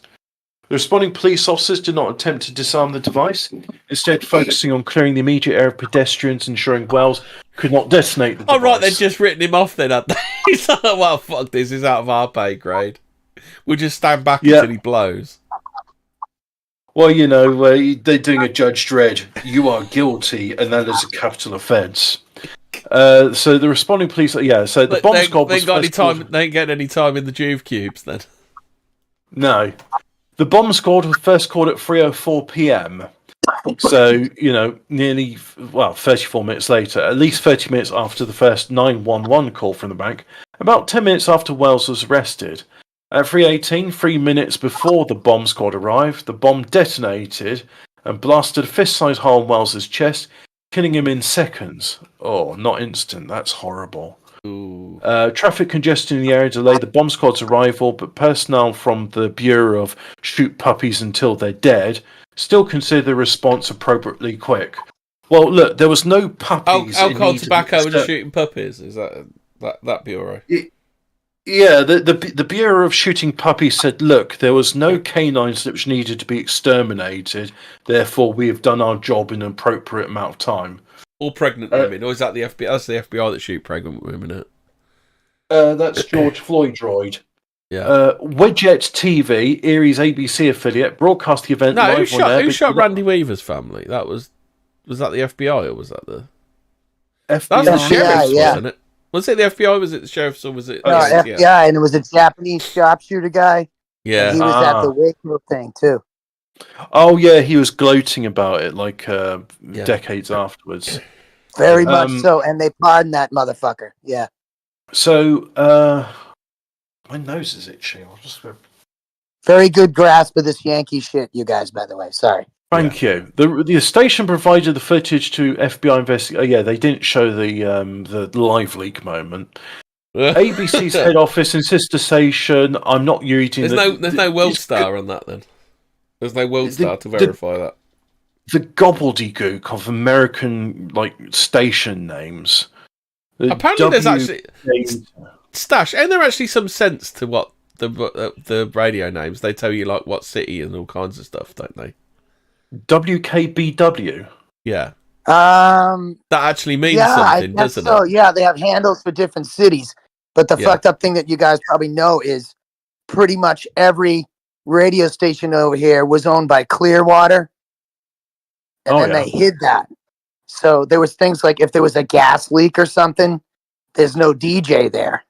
The responding police officers did not attempt to disarm the device, instead focusing on clearing the immediate area of pedestrians, ensuring Wells could not detonate the device. Oh, right, they'd just written him off then, hadn't they? He's like, well, fuck this, is out of our pay grade. We'll just stand back until he blows. Well, you know, they're doing a Judge Dredd. You are guilty, and that is a capital offence. So the responding police, so the bomb squad was... They ain't getting any time in the Juve cubes, then. No. The bomb squad was first called at 3:04 p.m. So, nearly, 34 minutes later, at least 30 minutes after the first 911 call from the bank, about 10 minutes after Wells was arrested. At 3:18, 3 minutes before the bomb squad arrived, the bomb detonated and blasted a fist-sized hole in Wells's chest, killing him in seconds. Oh, not instant. That's horrible. Traffic congestion in the area delayed the bomb squad's arrival, but personnel from the Bureau of Shoot Puppies Until They're Dead still consider the response appropriately quick. Well, look, there was no puppies. Alcohol, tobacco, and shooting puppies. Is that Bureau? Yeah, the Bureau of Shooting Puppies said, look, there was no canines which needed to be exterminated, therefore we have done our job in an appropriate amount of time. Or pregnant women, or is that the FBI? That's the FBI that shoot pregnant women, isn't it? That's George Floyd droid. Yeah. Wedgett TV, Erie's ABC affiliate, broadcast the event live on air. Who shot Randy Weaver's family? Was that the FBI or was that the... FBI? That was the sheriff's, wasn't it? Was it the FBI, was it the sheriff's, or was it... No, FBI, and it was a Japanese sharpshooter guy. Yeah. He was at the Waco thing, too. Oh, yeah, he was gloating about it, decades afterwards. Very much so, and they pardoned that motherfucker, yeah. So, my nose is itchy. Very good grasp of this Yankee shit, you guys, by the way. Sorry. Thank you. The station provided the footage to FBI investigate. They didn't show the live leak moment. ABC's head office and sister station. I'm not reading. There's no World Star on that then. There's no World Star to verify that. The gobbledygook of American station names. Apparently, there's actually Stash. Ain't there actually some sense to what the radio names? They tell you what city and all kinds of stuff, don't they? WKBW. Yeah. That actually means something, doesn't it? Yeah, they have handles for different cities. But the fucked up thing that you guys probably know is pretty much every radio station over here was owned by Clearwater. And then they hid that. So there was things like if there was a gas leak or something, there's no DJ there.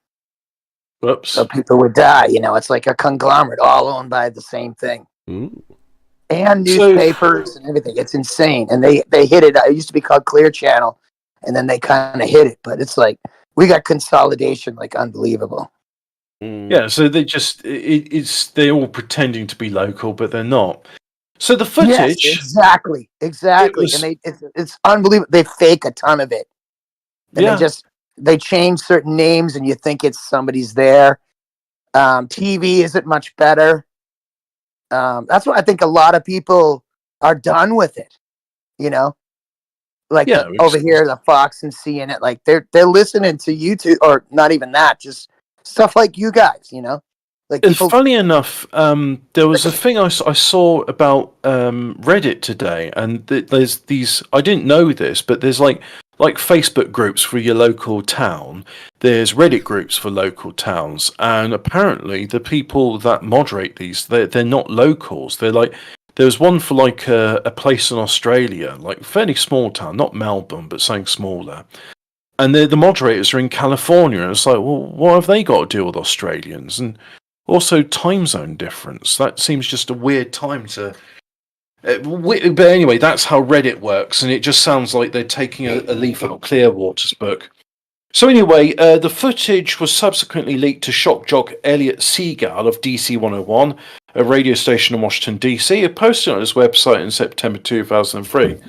Whoops. So people would die. It's like a conglomerate all owned by the same thing. Ooh. And newspapers and everything. It's insane. And they hid it. It used to be called Clear Channel. And then they kind of hid it. But it's like, we got consolidation unbelievable. Yeah, so they just, they're all pretending to be local, but they're not. So the footage... Yes, exactly. And it's unbelievable. They fake a ton of it. And they change certain names and you think it's somebody's there. TV isn't much better. That's why I think a lot of people are done with it. Over here, the Fox and CNN, they're listening to YouTube, or not even that, just stuff like you guys, Funny enough, there was a thing I saw about Reddit today, and there's these. I didn't know this, but there's like Facebook groups for your local town. There's Reddit groups for local towns, and apparently the people that moderate these, they're not locals. They're there was one for a place in Australia, fairly small town, not Melbourne, but something smaller. And the moderators are in California, and it's well, what have they got to do with Australians? And also time zone difference. That seems just a weird time to... But anyway, that's how Reddit works, and it just sounds like they're taking a leaf out of Clearwater's book. So anyway, the footage was subsequently leaked to shock jock Elliot Seagal of DC 101, a radio station in Washington, DC, who posted it on his website in September 2003.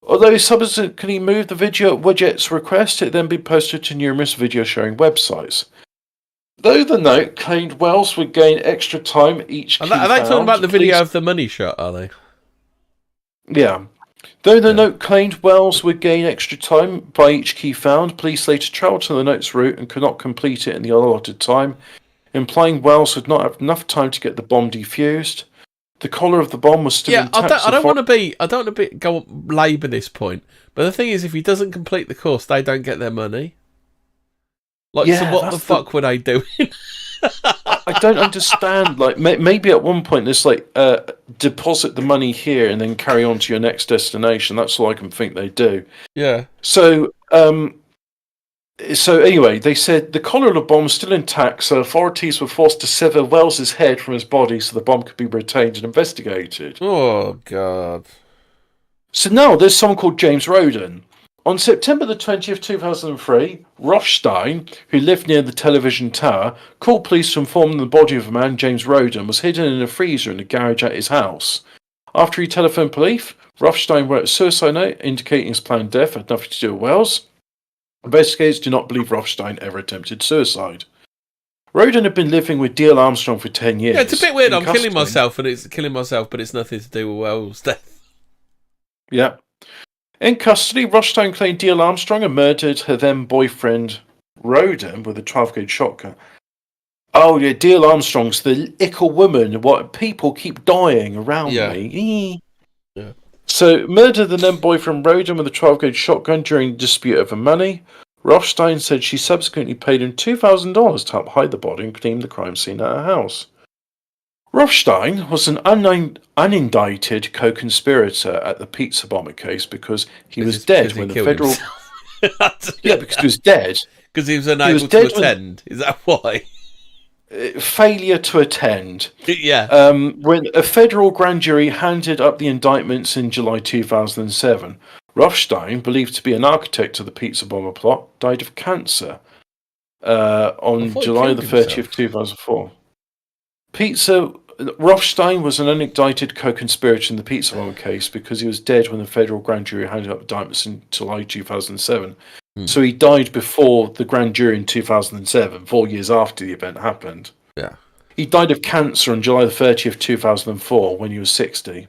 Although he subsequently moved the video at Widget's request, it then been posted to numerous video sharing websites. Though the note claimed Wells would gain extra time each key Are they talking found, about the video of the money shot, are they? Yeah. Though the note claimed Wells would gain extra time by each key found, police later travelled to the note's route and could not complete it in the allotted time, implying Wells would not have enough time to get the bomb defused. The collar of the bomb was still intact. I don't want to go labour this point, but the thing is, if he doesn't complete the course, they don't get their money. Like, so what the fuck were they doing? I don't understand. Like, maybe at one point there's like deposit the money here and then carry on to your next destination. That's all I can think they do. Yeah. So anyway, they said the collar of the bomb was still intact, so authorities were forced to sever Wells's head from his body so the bomb could be retained and investigated. Oh God. So now there's someone called James Roden. On September the 20th, 2003, Rothstein, who lived near the television tower, called police to inform them the body of a man, James Roden, was hidden in a freezer in the garage at his house. After he telephoned police, Rothstein wrote a suicide note indicating his planned death had nothing to do with Wells. Investigators do not believe Rothstein ever attempted suicide. Roden had been living with D.L. Armstrong for 10 years. Yeah, it's a bit weird. I'm killing myself, but it's it's nothing to do with Wells' death. Yeah. In custody, Rothstein claimed D.L. Armstrong had murdered her then boyfriend Roden with a 12-gauge shotgun. Oh yeah, D.L. Armstrong's the ickle woman. What, people keep dying around me. Yeah. So murdered the then boyfriend Roden with a 12-gauge shotgun during a dispute over money. Rothstein said she subsequently paid him $2,000 to help hide the body and clean the crime scene at her house. Rothstein was an unindicted co-conspirator at the pizza bomber case because he was dead when the federal... Yeah, because he was dead. Because he was unable to attend. Is that why? Failure to attend. Yeah. When a federal grand jury handed up the indictments in July 2007, Rothstein, believed to be an architect of the pizza bomber plot, died of cancer on July the 30th, 2004. Rothstein was an unindicted co-conspirator in the pizza bomber case because he was dead when the federal grand jury handed up indictments in July 2007. So he died before the grand jury in 2007, 4 years after the event happened. Yeah. He died of cancer on July the 30th, 2004, when he was 60.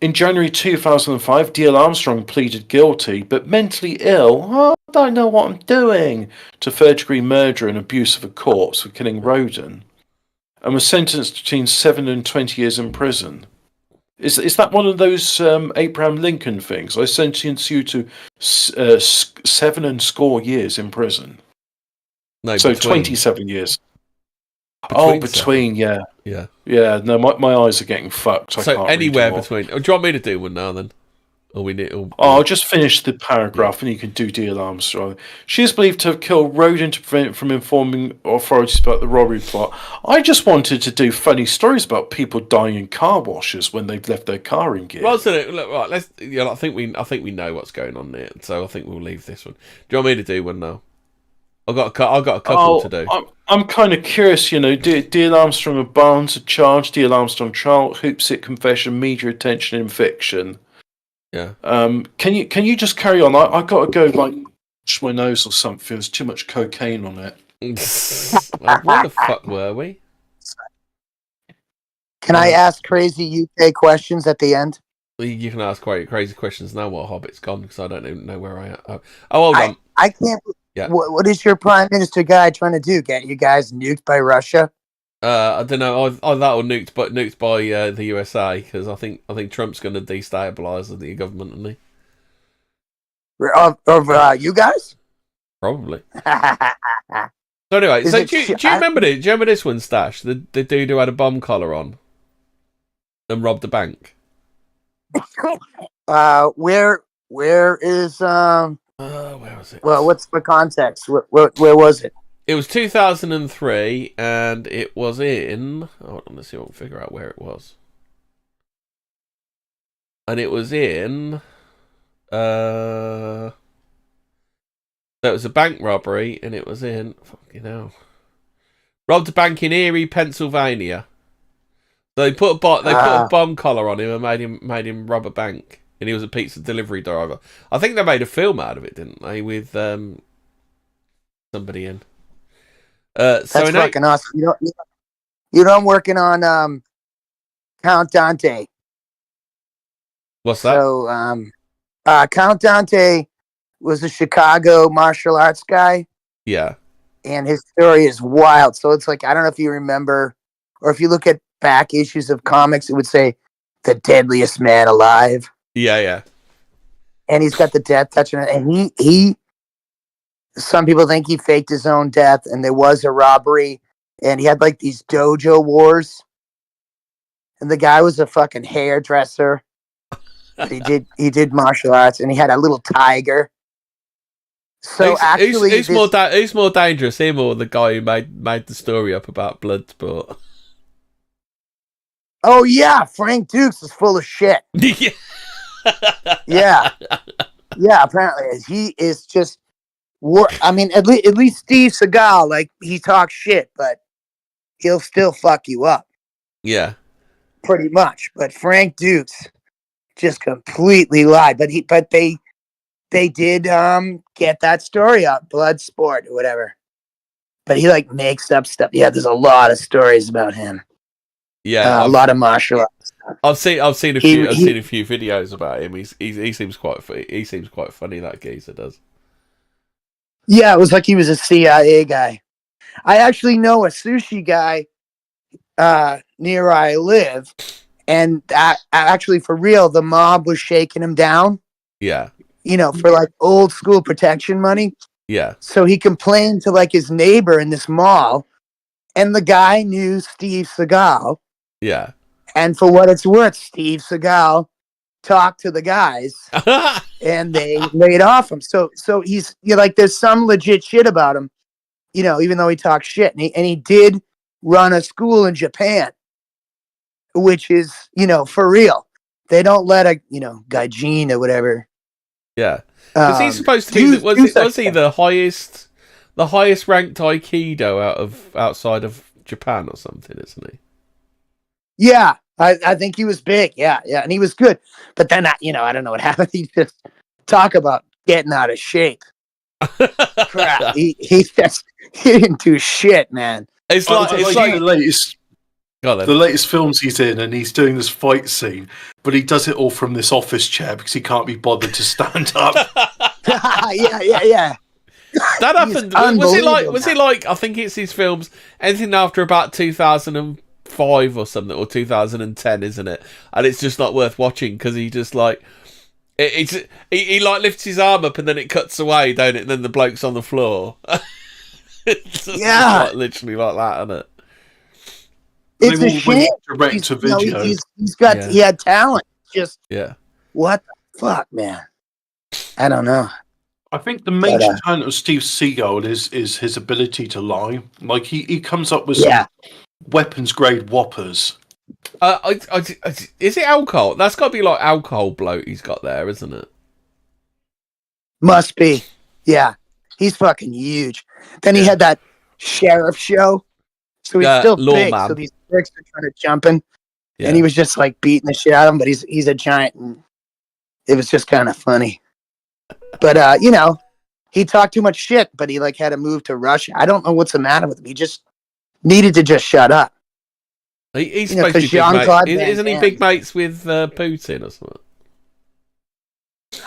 In January 2005, D.L. Armstrong pleaded guilty, but mentally ill, I don't know what I'm doing, to third-degree murder and abuse of a corpse for killing Roden, and was sentenced between 7 and 20 years in prison. Is that one of those Abraham Lincoln things? I sentence you to 7 and score years in prison. No, so between. 27 years. Between, yeah. Yeah. Yeah, no, my eyes are getting fucked. I can't anywhere between. Do you want me to do one now then? I'll just finish the paragraph and you can do D.L. Armstrong. She is believed to have killed Roden to prevent from informing authorities about the robbery plot. I just wanted to do funny stories about people dying in car washes when they've left their car in gear. Well, look, right, let's. I think we know what's going on there, so I think we'll leave this one. Do you want me to do one now? I've got a couple to do. I'm kind of curious, D.L. Armstrong of Barnes, a charge, D.L. Armstrong trial, Hoopsit confession, media attention in fiction. Yeah. Can you just carry on? I got to go like wash my nose or something. There's too much cocaine on it. Where the fuck were we? Can I ask crazy UK questions at the end? You can ask quite crazy questions now while Hobbit's gone because I don't even know where I am. Oh, hold on. I can't. Yeah. What is your prime minister guy trying to do? Get you guys nuked by Russia? I don't know. That or nuked by the USA because I think Trump's going to destabilize the government, isn't Of you guys? Probably. So anyway, do you remember this? Do you remember this one, Stash? The dude who had a bomb collar on and robbed a bank. Where is where was it? Well, what's the context? Where was it? It was 2003, and it was in. Hold on, let's see if I can figure out where it was. And it was in. There was a bank robbery, and it was in fucking hell. Robbed a bank in Erie, Pennsylvania. They put a bomb collar on him and made him rob a bank, and he was a pizza delivery driver. I think they made a film out of it, didn't they? With somebody in. That's fucking awesome. You know, I'm working on Count Dante. What's that? So Count Dante was a Chicago martial arts guy. Yeah. And his story is wild. So it's like, I don't know if you remember, or if you look at back issues of comics, it would say the deadliest man alive. Yeah. And he's got the death touch on it. And he some people think he faked his own death, and there was a robbery, and he had like these dojo wars. And the guy was a fucking hairdresser. He did martial arts, and he had a little tiger. So who's more dangerous, him or the guy who made the story up about blood sport? Oh yeah, Frank Dukes is full of shit. yeah. Apparently he is just. I mean, at least Steve Seagal, like, he talks shit, but he'll still fuck you up. Yeah, pretty much. But Frank Dukes just completely lied. But they did get that story up, Bloodsport or whatever. But he like makes up stuff. Yeah, there's a lot of stories about him. Yeah, a lot of martial arts stuff. I've seen a few videos about him. He seems quite funny. That geezer does. Yeah, it was like he was a CIA guy. I actually know a sushi guy near where I live, and actually, for real, the mob was shaking him down. Yeah. For like old school protection money. Yeah. So he complained to like his neighbor in this mall, and the guy knew Steve Seagal. Yeah. And for what it's worth, Steve Seagal talked to the guys, and they laid off him. So he's like, there's some legit shit about him, even though he talks shit, and he did run a school in Japan, which is for real. They don't let a gaijin or whatever. Yeah, because he's supposed to be. Was he the highest ranked Aikido outside of Japan or something? Isn't he? Yeah, I think he was big. Yeah, and he was good. But then I don't know what happened. He just talk about getting out of shape. Crap, he didn't do shit, man. It's like the latest films he's in, and he's doing this fight scene, but he does it all from this office chair because he can't be bothered to stand up. yeah. That happened. Was it like? I think it's his films. Anything after about 2005 or something, or 2010, isn't it? And it's just not worth watching because he just like he like lifts his arm up and then it cuts away, don't it? And then the bloke's on the floor. It's just like, literally like that, isn't it? It's a shame. Direct to video. He had talent. Just what the fuck, man? I don't know. I think the major talent of Steve Seagal is his ability to lie. Like he comes up with some weapons grade whoppers. Is it alcohol? That's got to be like alcohol bloat he's got there, isn't it? Must be. Yeah, he's fucking huge. Then he had that sheriff show, so he's still big. So these pricks are trying to jump him, and he was just like beating the shit out of him. But he's a giant, and it was just kind of funny. But he talked too much shit. But he like had to move to Russia. I don't know what's the matter with him. He just needed to just shut up. He's supposed to be big mates. Isn't he big mates with Putin or something?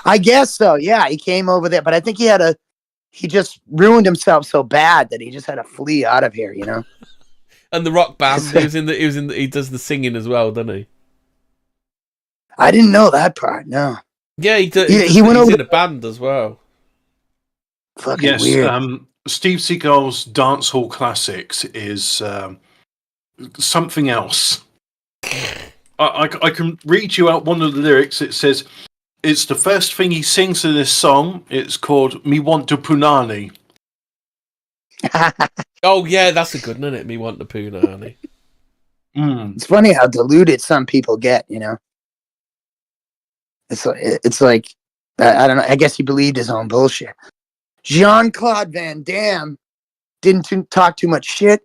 I guess so. Yeah, he came over there, but I think he just ruined himself so bad that he just had to flee out of here. And the rock band, he does the singing as well, doesn't he? I didn't know that part. No. Yeah, he went over in a band as well. Fucking weird. Steve Seagal's Dance Hall Classics is something else. I can read you out one of the lyrics. It says, it's the first thing he sings in this song. It's called Me Want to Punani. Oh, yeah, that's a good one, isn't it? Me Want to Punani. It's funny how diluted some people get, It's like I don't know. I guess he believed his own bullshit. Jean-Claude Van Damme didn't talk too much shit,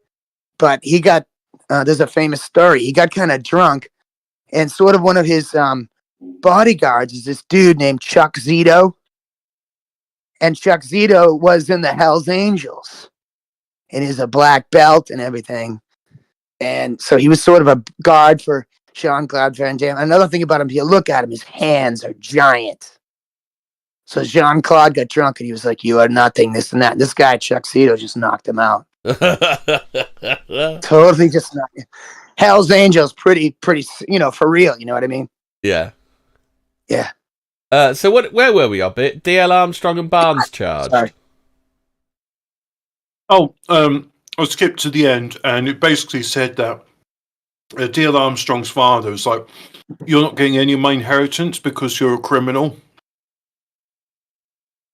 but he got, there's a famous story. He got kind of drunk, and sort of one of his bodyguards is this dude named Chuck Zito. And Chuck Zito was in the Hells Angels, and he's a black belt and everything. And so he was sort of a guard for Jean-Claude Van Damme. Another thing about him, if you look at him, his hands are giant. So Jean-Claude got drunk and he was like, "You are nothing, this and that." And this guy, Chuck Zito, just knocked him out. Totally just knocked him. Hell's Angels, pretty, for real. You know what I mean? Yeah. Yeah. So where were we, Hobbit? DL Armstrong and Barnes charged. Sorry. Oh, I skipped to the end, and it basically said that D.L. Armstrong's father was like, "You're not getting any of my inheritance because you're a criminal."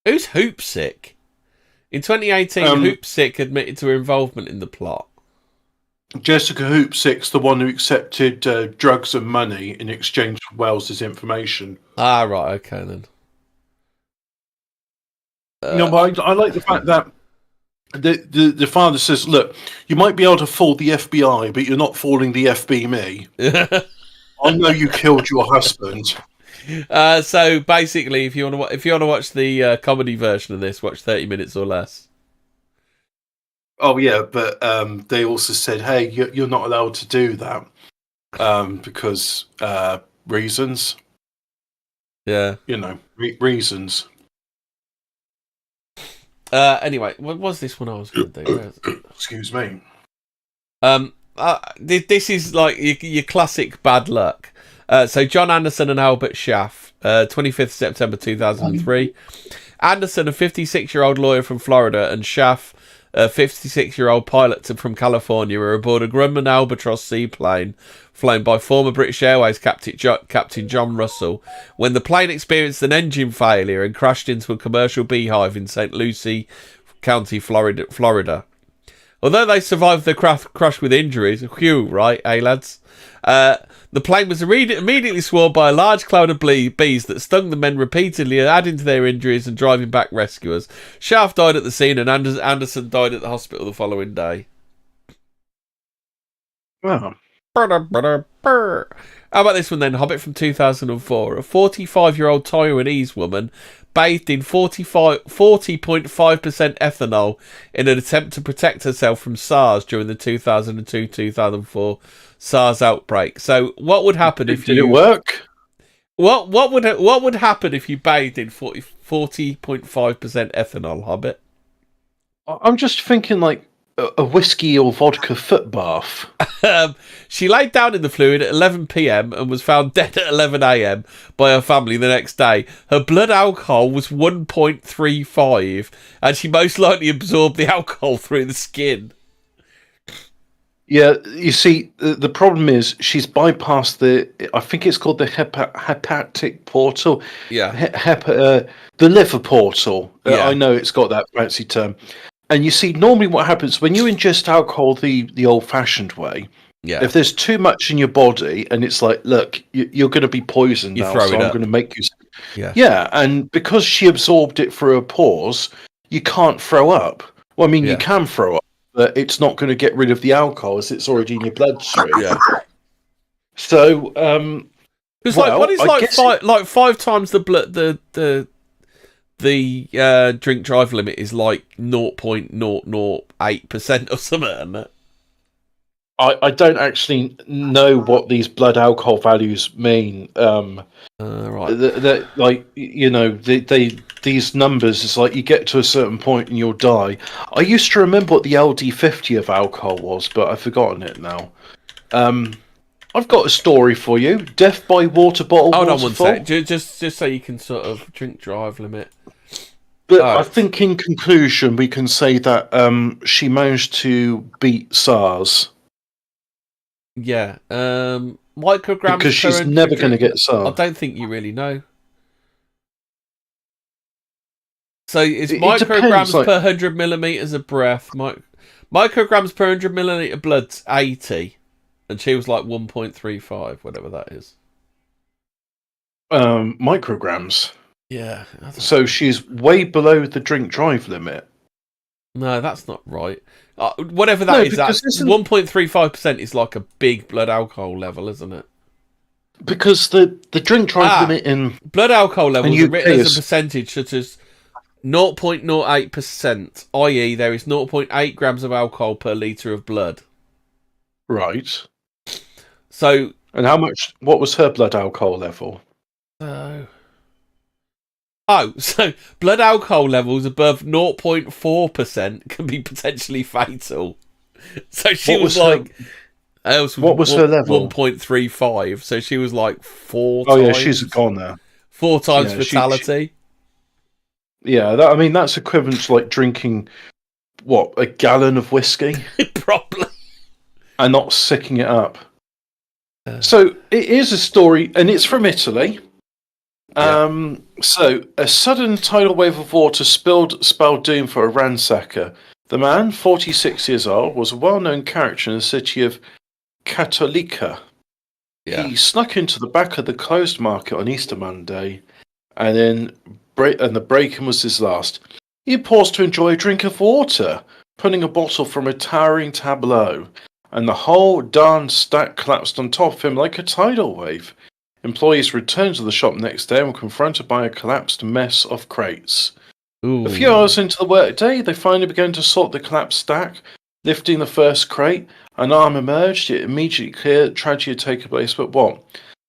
Who's Hoopsick? In 2018, Hoopsick admitted to her involvement in the plot. Jessica Hoopsick's the one who accepted drugs and money in exchange for Wells's information. Ah, right, okay then. But I like the fact that the father says, "Look, you might be able to fool the FBI, but you're not fooling the FB me. I know you killed your husband." So basically, if you want to watch the comedy version of this, watch 30 minutes or less. Oh yeah, but they also said, "Hey, you're not allowed to do that because reasons." Yeah, reasons. Anyway, what was this one I was going to do? Excuse me. This is like your classic bad luck. So John Anderson and Albert Schaff, 25th September 2003. Anderson, a 56-year-old lawyer from Florida, and Schaff, a 56-year-old pilot from California, were aboard a Grumman Albatross seaplane flown by former British Airways Captain John Russell when the plane experienced an engine failure and crashed into a commercial beehive in St. Lucie County, Florida. Although they survived the crash with injuries, whew, right, lads? The plane was immediately swarmed by a large cloud of bees that stung the men repeatedly, adding to their injuries and driving back rescuers. Schaff died at the scene, and Anderson died at the hospital the following day. Wow. How about this one then? Hobbit from 2004. A 45-year-old Taiwanese woman bathed in 40.5% ethanol in an attempt to protect herself from SARS during the 2002-2004 SARS outbreak. So, what would happen if Did it work? What would happen if you bathed in 40.5% ethanol, Hobbit? I'm just thinking like a whiskey or vodka foot bath. She laid down in the fluid at 11 p.m. and was found dead at 11 a.m. by her family the next day. Her blood alcohol was 1.35, and she most likely absorbed the alcohol through the skin. Yeah, you see, the problem is she's bypassed I think it's called the hepatic portal. Yeah. The liver portal. Yeah. I know it's got that fancy term. And you see, normally what happens when you ingest alcohol the old-fashioned way, if there's too much in your body and it's like, look, you're going to be poisoned now, so I'm going to make you... Yeah, and because she absorbed it through her pores, you can't throw up. Well, I mean, you can throw up, but it's not going to get rid of the alcohol as it's already in your bloodstream. Yeah. So, it's what is like 5 times the blood, the drink drive limit is like 0.008% or something, isn't it? I don't actually know what these blood alcohol values mean. Right. These numbers, it's like you get to a certain point and you'll die. I used to remember what the LD50 of alcohol was, but I've forgotten it now. I've got a story for you. Death by water bottle. Hold on one sec. Just so you can sort of drink drive limit. But I think in conclusion, we can say that she managed to beat SARS. Yeah. Micrograms because she's never going to get SARS. I don't think you really know. So it's micrograms per 100 millimeters of breath. Micrograms per 100 milliliter blood's 80. And she was like 1.35, whatever that is. Micrograms. Yeah. So she's way below the drink drive limit. No, that's not right. Whatever that is, that's 1.35% is like a big blood alcohol level, isn't it? Because the drink drive limit in blood alcohol levels are written as is a percentage such as 0.08%, i.e. there is 0.8 grams of alcohol per litre of blood. Right. So... And what was her blood alcohol level? So blood alcohol levels above 0.4% can be potentially fatal. So she was like... What was her level? 1.35. So she was like 4 times. Oh, yeah, she's gone now. 4 times fatality. That's equivalent to like drinking, a gallon of whiskey? Probably. And not sicking it up. So it is a story, and it's from Italy. So a sudden tidal wave of water spelled doom for a ransacker. The man, 46 years old, was a well-known character in the city of Cattolica. Yeah. He snuck into the back of the closed market on Easter Monday, and the break-in was his last. He paused to enjoy a drink of water, putting a bottle from a towering tableau, and the whole darn stack collapsed on top of him like a tidal wave. Employees returned to the shop next day and were confronted by a collapsed mess of crates. Ooh. A few hours into the workday, they finally began to sort the collapsed stack. Lifting the first crate, an arm emerged. It immediately clear that tragedy had taken place, but what?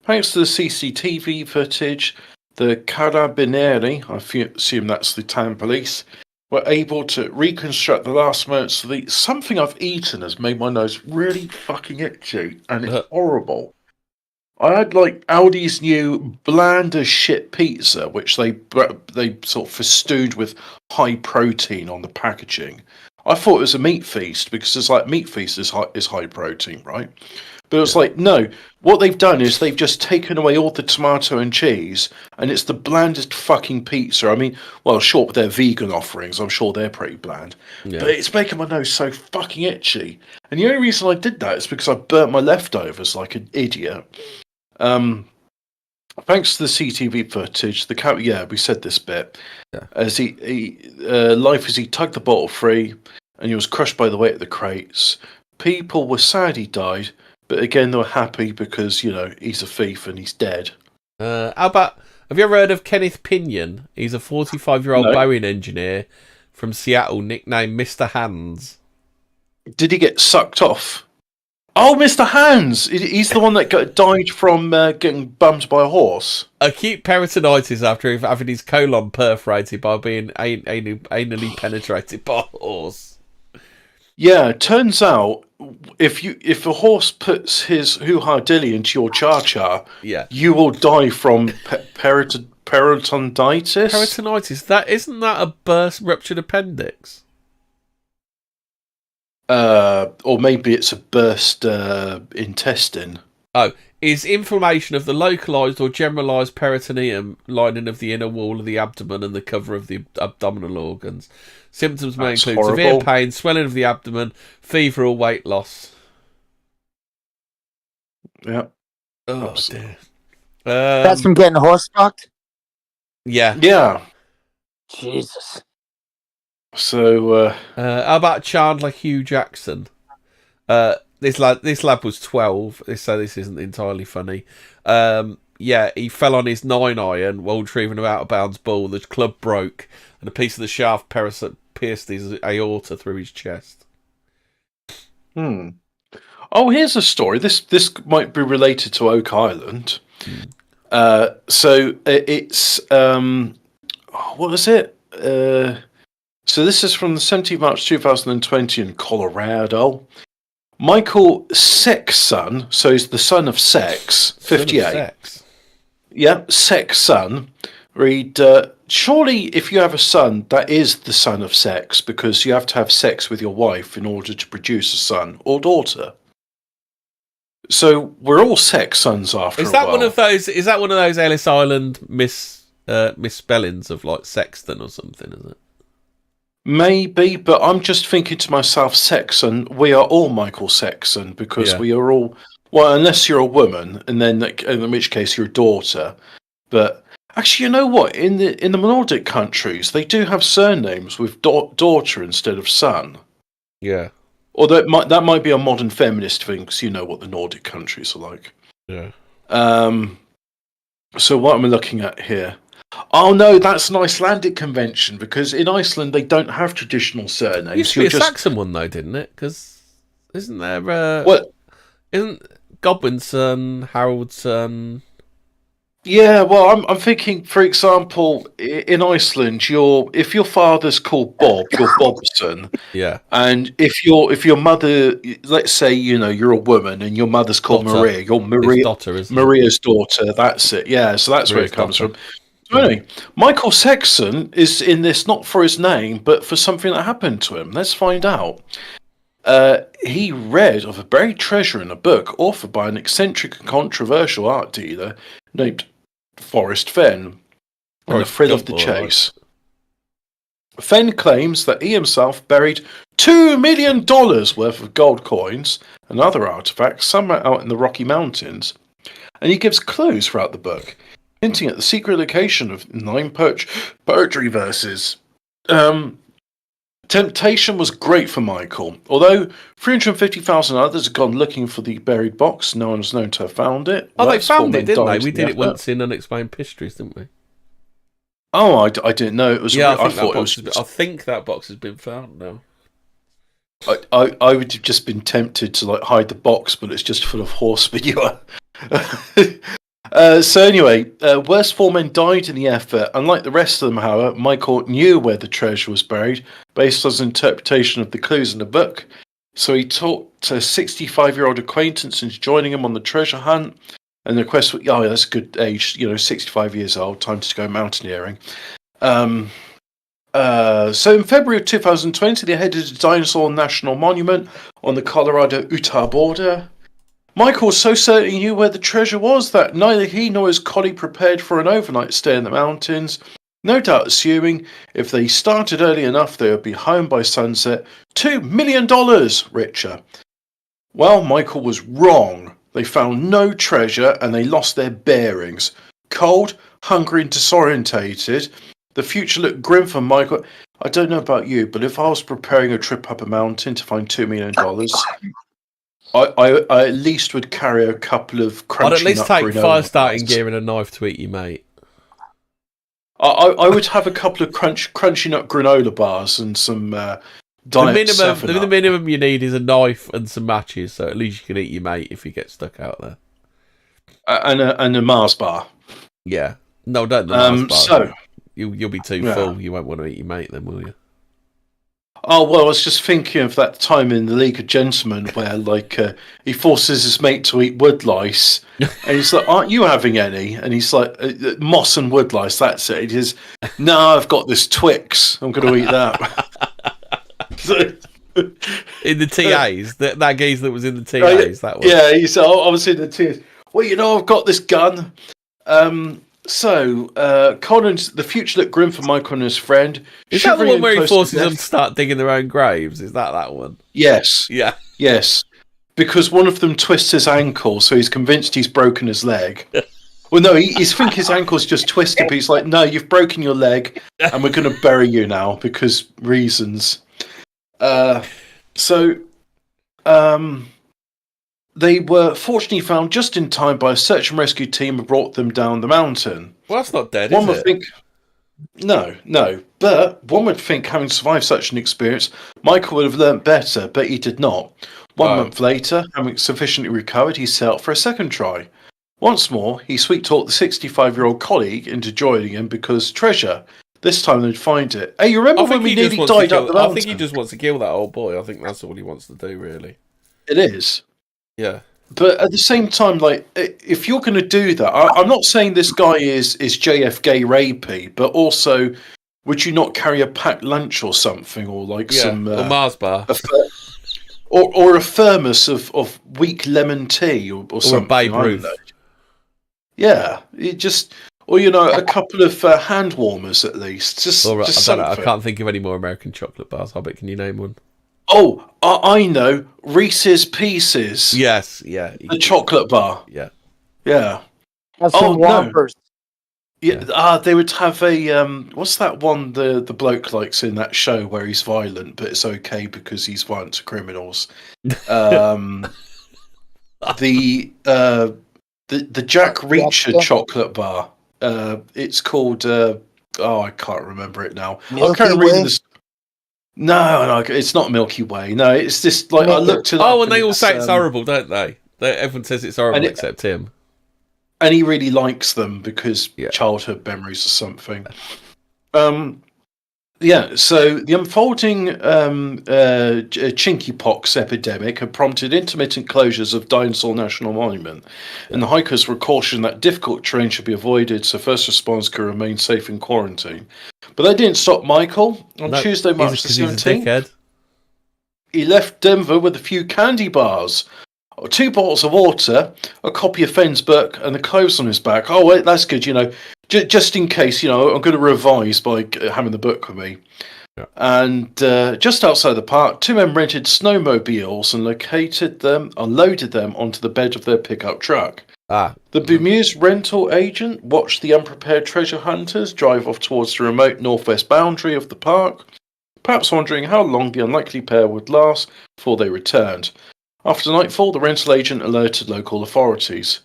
Thanks to the CCTV footage, the Carabinieri, I assume that's the Italian police, were able to reconstruct the last moments of something I've eaten has made my nose really fucking itchy, and it's horrible. I had like Aldi's new bland as shit pizza, which they sort of festooned with high protein on the packaging. I thought it was a meat feast because it's like meat feast is high protein, right? But it was like, no, what they've done is they've just taken away all the tomato and cheese, and it's the blandest fucking pizza. I mean, well, sure, with their vegan offerings, I'm sure they're pretty bland. Yeah. But it's making my nose so fucking itchy. And the only reason I did that is because I burnt my leftovers like an idiot. Thanks to the CCTV footage, the cat, we said this bit, as he tugged the bottle free, and he was crushed by the weight of the crates. People were sad he died, but again they were happy because he's a thief and he's dead. How about? Have you ever heard of Kenneth Pinion? He's a 45-year-old Boeing engineer from Seattle, nicknamed Mr. Hands. Did he get sucked off? Oh, Mr. Hands! He's the one that died from getting bumped by a horse. Acute peritonitis after having his colon perforated by being anally penetrated by a horse. Yeah, turns out if a horse puts his hoo-ha dilly into your cha-cha, you will die from peritonitis. Peritonitis? Isn't that a burst ruptured appendix? Or maybe it's a burst intestine. Oh, is inflammation of the localized or generalized peritoneum lining of the inner wall of the abdomen and the cover of the abdominal organs. Symptoms may include severe pain, swelling of the abdomen, fever or weight loss. Yeah. Oh, dear. That's from getting horse fucked? Yeah. Yeah. Jesus. So, how about Chandler Hugh Jackson? This lad was 12, so this isn't entirely funny. He fell on his 9-iron while retrieving an out-of-bounds ball. The club broke, and a piece of the shaft pierced his aorta through his chest. Oh, here's a story. This might be related to Oak Island. So it's what was it? So this is from the 17th March 2020 in Colorado. Michael Seck's son, so he's the son of Sex, 58. Sex. Yeah, Seck's son. Read, surely if you have a son, that is the son of Sex, because you have to have sex with your wife in order to produce a son or daughter. So we're all Sex sons after a while. Is that one of those Ellis Island misspellings of like Sexton or something, is it? Maybe, but I'm just thinking to myself, Sexton, we are all Michael Sexton because we are all, well, unless you're a woman, and then in which case you're a daughter. But Actually, you know what? In the Nordic countries, they do have surnames with daughter instead of son. Yeah. Or that might be a modern feminist thing, because you know what the Nordic countries are like. Yeah. So what am I looking at here? Oh no, that's an Icelandic convention, because in Iceland they don't have traditional surnames. It used to be a Saxon one though, didn't it? Because isn't there? What? Isn't Godwin's son, Harold's son? Yeah, well, I'm thinking, for example, in Iceland, if your father's called Bob, you're Bobson. Yeah. And if your mother, let's say, you're a woman and your mother's called Daughter. Maria, you're Maria's daughter. That's it. Yeah, so that's where it comes from. So anyway, Michael Sexton is in this not for his name, but for something that happened to him. Let's find out. He read of a buried treasure in a book authored by an eccentric and controversial art dealer named Forrest Fenn, and the thrill of the chase. Fenn claims that he himself buried $2 million worth of gold coins and other artifacts somewhere out in the Rocky Mountains, and he gives clues throughout the book, hinting at the secret location of 9 poetry verses. Temptation was great for Michael. Although 350,000 others had gone looking for the buried box, no one was known to have found it. Oh, they found it, didn't they? We did it once in Unexplained Histories, didn't we? Oh, I didn't know it was. Yeah, I think that box has been found now. I would have just been tempted to hide the box, but it's just full of horse manure. So anyway, worse 4 men died in the effort. Unlike the rest of them, however, Michael knew where the treasure was buried, based on his interpretation of the clues in the book. So he talked a 65-year-old acquaintance into joining him on the treasure hunt. And the quest, that's a good age, 65 years old, time to go mountaineering. So in February of 2020, they headed to Dinosaur National Monument on the Colorado-Utah border. Michael was so certain he knew where the treasure was that neither he nor his colleague prepared for an overnight stay in the mountains, no doubt assuming if they started early enough they would be home by sunset, $2 million richer. Well, Michael was wrong. They found no treasure and they lost their bearings. Cold, hungry and disorientated, the future looked grim for Michael. I don't know about you, but if I was preparing a trip up a mountain to find $2 million... I at least would carry a couple of crunchy nut. I'd at least take fire starting gear and a knife to eat you, mate. I would have a couple of crunchy nut granola bars and some Diet 7 Up. The minimum you need is a knife and some matches, so at least you can eat your mate if you get stuck out there. And a Mars bar. Yeah. No, don't the Mars bar. So you'll be too full. You won't want to eat your mate then, will you? Oh, well, I was just thinking of that time in the League of Gentlemen where, he forces his mate to eat woodlice, and he's like, aren't you having any? And he's like, moss and woodlice, that's it. He says, no, I've got this Twix. I'm going to eat that. In the TAs? That geezer that was in the TAs, that one? Yeah, he said, I was in the TAs. Well, I've got this gun. So, Collins, the future looked grim for Michael and his friend. Is that the one where he forces them to start digging their own graves? Is that one? Yes. Yeah. Yes. Because one of them twists his ankle, so he's convinced he's broken his leg. Well, no, he's think his ankle's just twisted, but he's like, no, you've broken your leg, and we're going to bury you now, because reasons. They were fortunately found just in time by a search and rescue team who brought them down the mountain. Well, that's not dead, is it? No. But one would think, having survived such an experience, Michael would have learnt better, but he did not. 1 month later, having sufficiently recovered, he set out for a second try. Once more, he sweet-talked the 65-year-old colleague into joining him because treasure. This time they'd find it. Hey, you remember when we nearly died up the mountain? I think he just wants to kill that old boy. I think that's all he wants to do, really. It is. Yeah. But at the same time, if you're going to do that, I'm not saying this guy is JFK rapey, but also, would you not carry a packed lunch or something, or some or Mars bar, or a thermos of weak lemon tea, or something? A Babe Ruth. Yeah, a couple of hand warmers at least. Just something. I can't think of any more American chocolate bars. Hobbit, can you name one? Oh, I know. Reese's Pieces. Yes, yeah. The chocolate bar. Yeah. Yeah. Have some Whoppers. Yeah, they would have a what's that one the bloke likes in that show where he's violent, but it's okay because he's violent to criminals. The Jack Reacher chocolate bar. It's called. I can't remember it now. Milky I can't Way? read this. No, it's not Milky Way. No, it's just like I looked it up. Oh, and they all say it's horrible, don't they? Everyone says it's horrible except him. And he really likes them because childhood memories or something. So the unfolding chinkypox epidemic had prompted intermittent closures of Dinosaur National Monument, and the hikers were cautioned that difficult terrain should be avoided so first responders could remain safe in quarantine. But that didn't stop Michael. On Tuesday, March the 17th, he left Denver with a few candy bars, 2 bottles of water, a copy of Fenn's book, and the clothes on his back. Oh, wait, that's good, just in case, I'm going to revise by having the book with me. Yeah. And just outside the park, 2 men rented snowmobiles and unloaded them onto the bed of their pickup truck. The bemused rental agent watched the unprepared treasure hunters drive off towards the remote northwest boundary of the park, perhaps wondering how long the unlikely pair would last before they returned. After nightfall, the rental agent alerted local authorities.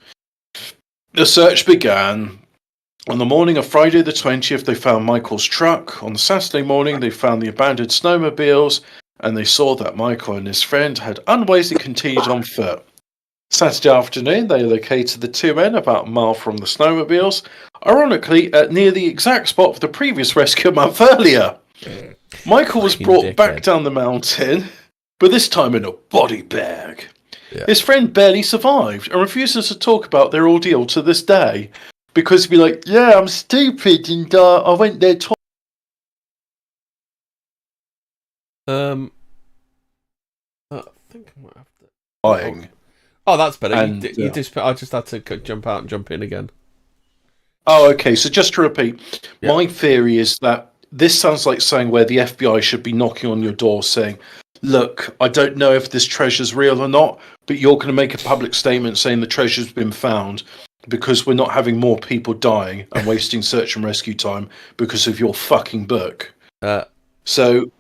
The search began. On the morning of Friday the 20th, they found Michael's truck. On the Saturday morning, they found the abandoned snowmobiles, and they saw that Michael and his friend had unwisely continued on foot. Saturday afternoon, they located the 2 men about a mile from the snowmobiles, ironically at near the exact spot of the previous rescue a month earlier. Michael was brought back down the mountain, but this time in a body bag. Yeah. His friend barely survived and refuses to talk about their ordeal to this day because he'd be like, yeah, I'm stupid and I went there twice. I think I might have to... Dying. Oh, that's better. And, I just had to jump out and jump in again. Oh, okay. So just to repeat, my theory is that this sounds like saying where the FBI should be knocking on your door saying, look, I don't know if this treasure's real or not, but you're going to make a public statement saying the treasure's been found because we're not having more people dying and wasting search and rescue time because of your fucking book. So,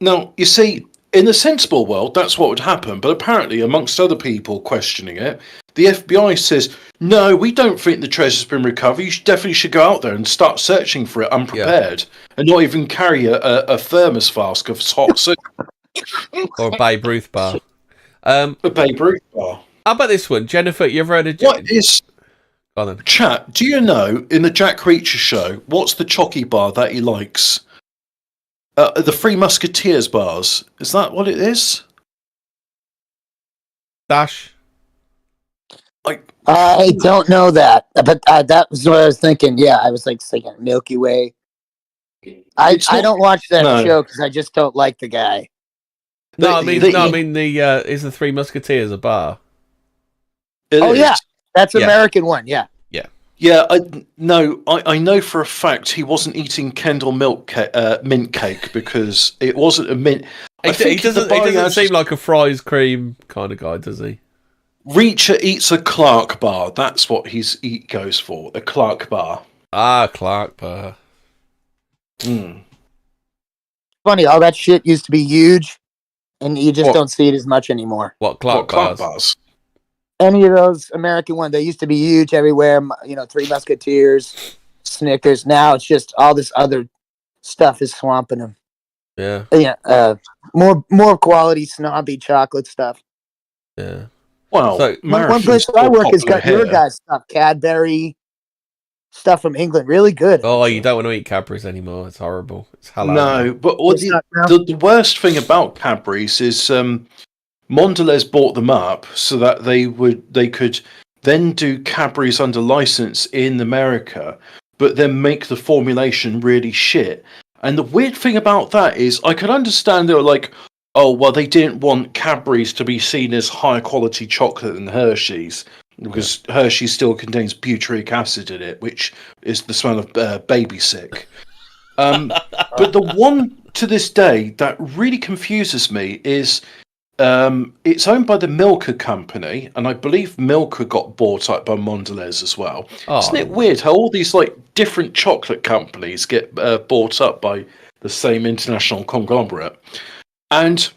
now, you see, in a sensible world, that's what would happen. But apparently, amongst other people questioning it, the FBI says, no, we don't think the treasure's been recovered. You definitely should go out there and start searching for it unprepared and not even carry a thermos flask of hot soup. Or a Babe Ruth bar. A Babe Ruth bar. How about this one? Jennifer, you ever heard of... What is... Chat, do you know, in the Jack Reacher show, what's the chocky bar that he likes? The Three Musketeers bars. Is that what it is? Dash? I don't know that, but that was what I was thinking. Yeah, I was thinking Milky Way. I don't watch that show because I just don't like the guy. Is the Three Musketeers a bar? Yeah, that's an American one. Yeah. Yeah, I know for a fact he wasn't eating Kendall mint cake because it wasn't a mint. He doesn't seem like a fries cream kind of guy, does he? Reacher eats a Clark bar. That's what he goes for. A Clark bar. Clark bar. Funny, all that shit used to be huge, and you just don't see it as much anymore. What Clark bars? Any of those American ones, they used to be huge everywhere. Three Musketeers, Snickers. Now it's just all this other stuff is swamping them. Yeah. More quality snobby chocolate stuff. Yeah. Well, so one place I work has got your guys' stuff, Cadbury stuff from England, really good. Oh, you don't want to eat Cadbury's anymore. It's horrible. It's halal. No, but the worst thing about Cadbury's is Mondelez bought them up so that they could then do Cadbury's under license in America, but then make the formulation really shit. And the weird thing about that is I could understand they were like, oh, well, they didn't want Cadbury's to be seen as higher quality chocolate than Hershey's because Hershey still contains butyric acid in it, which is the smell of baby sick. But the one to this day that really confuses me is it's owned by the Milka company, and I believe Milka got bought up by Mondelez as well. Isn't it weird how all these different chocolate companies get bought up by the same international conglomerate. And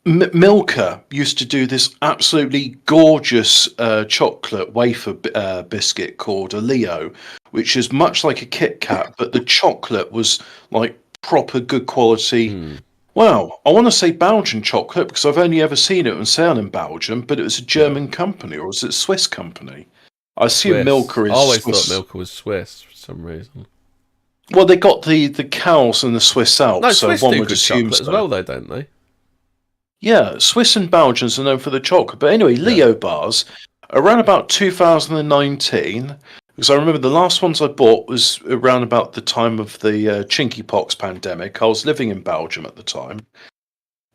Milka used to do this absolutely gorgeous chocolate wafer biscuit called a Leo, which is much like a Kit Kat, but the chocolate was like proper good quality. Well, I want to say Belgian chocolate because I've only ever seen it on sale in Belgium, but it was a German company, or was it a Swiss company? I assume Swiss. Milka is I always Swiss. thought Milka was Swiss for some reason. Well, they got the cows and the Swiss Alps, No, so Swiss one do would good assume chocolate so. as well, though, don't they? Yeah, Swiss and Belgians are known for the chocolate. But anyway, Leo bars, around about 2019, because I remember the last ones I bought was around about the time of the chinky-pox pandemic. I was living in Belgium at the time.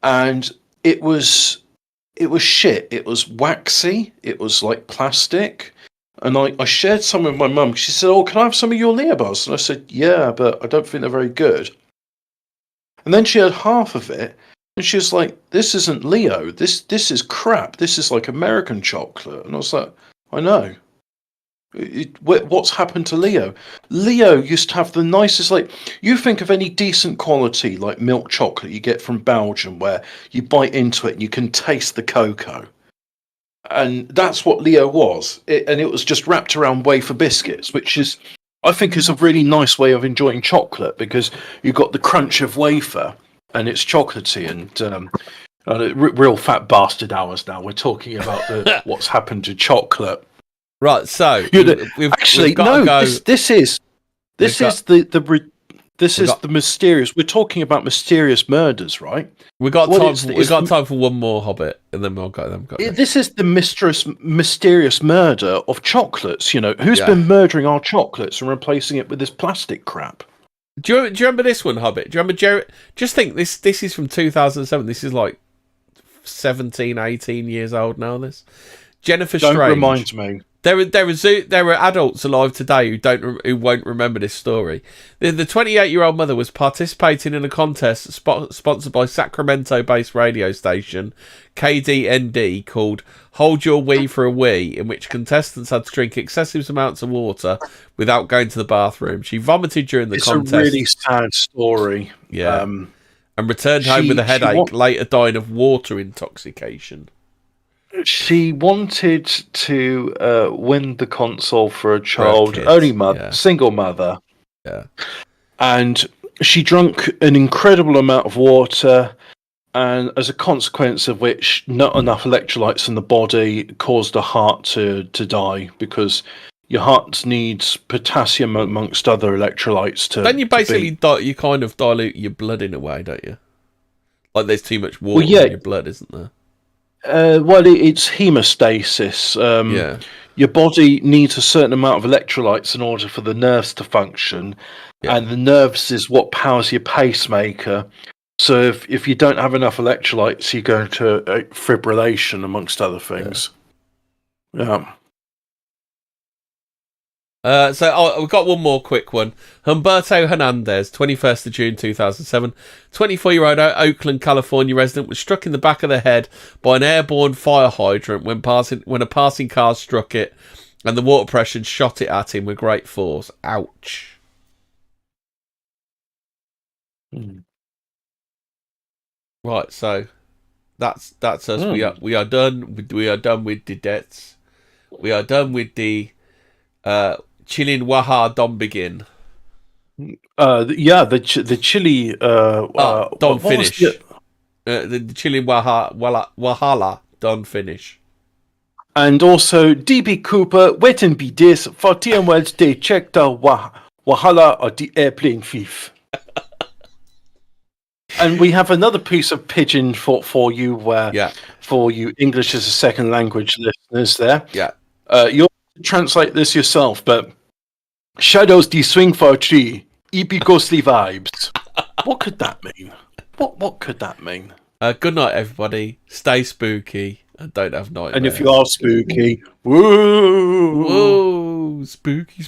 And it was shit. It was waxy. It was like plastic. And I shared some with my mum. She said, "Oh, can I have some of your Leo bars?" And I said, "Yeah, but I don't think they're very good." And then she had half of it. And she was like, "This isn't Leo. This is crap. This is like American chocolate." And I was like, "I know. What's happened to Leo? Leo used to have the nicest, like, you think of any decent quality, like milk chocolate you get from Belgium, where you bite into it and you can taste the cocoa. And that's what Leo was. And it was just wrapped around wafer biscuits, which is, I think, is a really nice way of enjoying chocolate because you've got the crunch of wafer and it's chocolatey and real fat bastard hours now. We're talking about what's happened to chocolate. Right, so we've got to go. This is the mysterious. We're talking about mysterious murders, right? We got time for one more Hobbit, and then we'll go. This is the mysterious murder of chocolates. You know, who's been murdering our chocolates and replacing it with this plastic crap? Do you remember this one, Hobbit? Do you remember Jerry? Just think, this is from 2007. This is like 17, 18 years old now. This Jennifer Strange. Don't remind me. There are adults alive today who won't remember this story. The 28-year-old mother was participating in a contest sponsored by Sacramento-based radio station KDND called "Hold Your Wee for a Wee," in which contestants had to drink excessive amounts of water without going to the bathroom. She vomited during the contest. It's a really sad story. Yeah, and returned home with a headache, later dying of water intoxication. She wanted to win the console for a child, single mother. Yeah. And she drank an incredible amount of water, and as a consequence of which, not enough electrolytes in the body caused her heart to die, because your heart needs potassium amongst other electrolytes to. Then you basically you kind of dilute your blood in a way, don't you? Like there's too much water in your blood, isn't there? It's hemostasis. Your body needs a certain amount of electrolytes in order for the nerves to function, and the nerves is what powers your pacemaker. So if you don't have enough electrolytes, you go into fibrillation, amongst other things. Yeah. So we've got one more quick one. Humberto Hernandez, 21st of June 2007, 24-year-old Oakland, California resident was struck in the back of the head by an airborne fire hydrant when a passing car struck it, and the water pressure shot it at him with great force. Ouch. Right, so that's us. We are done. We are done with the deaths. We are done with the Chilin Waha Don begin. The chili Don finish. The Chilin Wahala Don finish. And also DB Cooper, wait and be this Fortean Words, they check the Wahala or the airplane thief. And we have another piece of pigeon for you for you English as a second language listeners there. Yeah. You'll translate this yourself, but shadows de swing for a tree, eepy ghostly vibes. What could that mean? What could that mean? Good night, everybody. Stay spooky and don't have nightmares. And if you are spooky, woo! Whoa, spooky.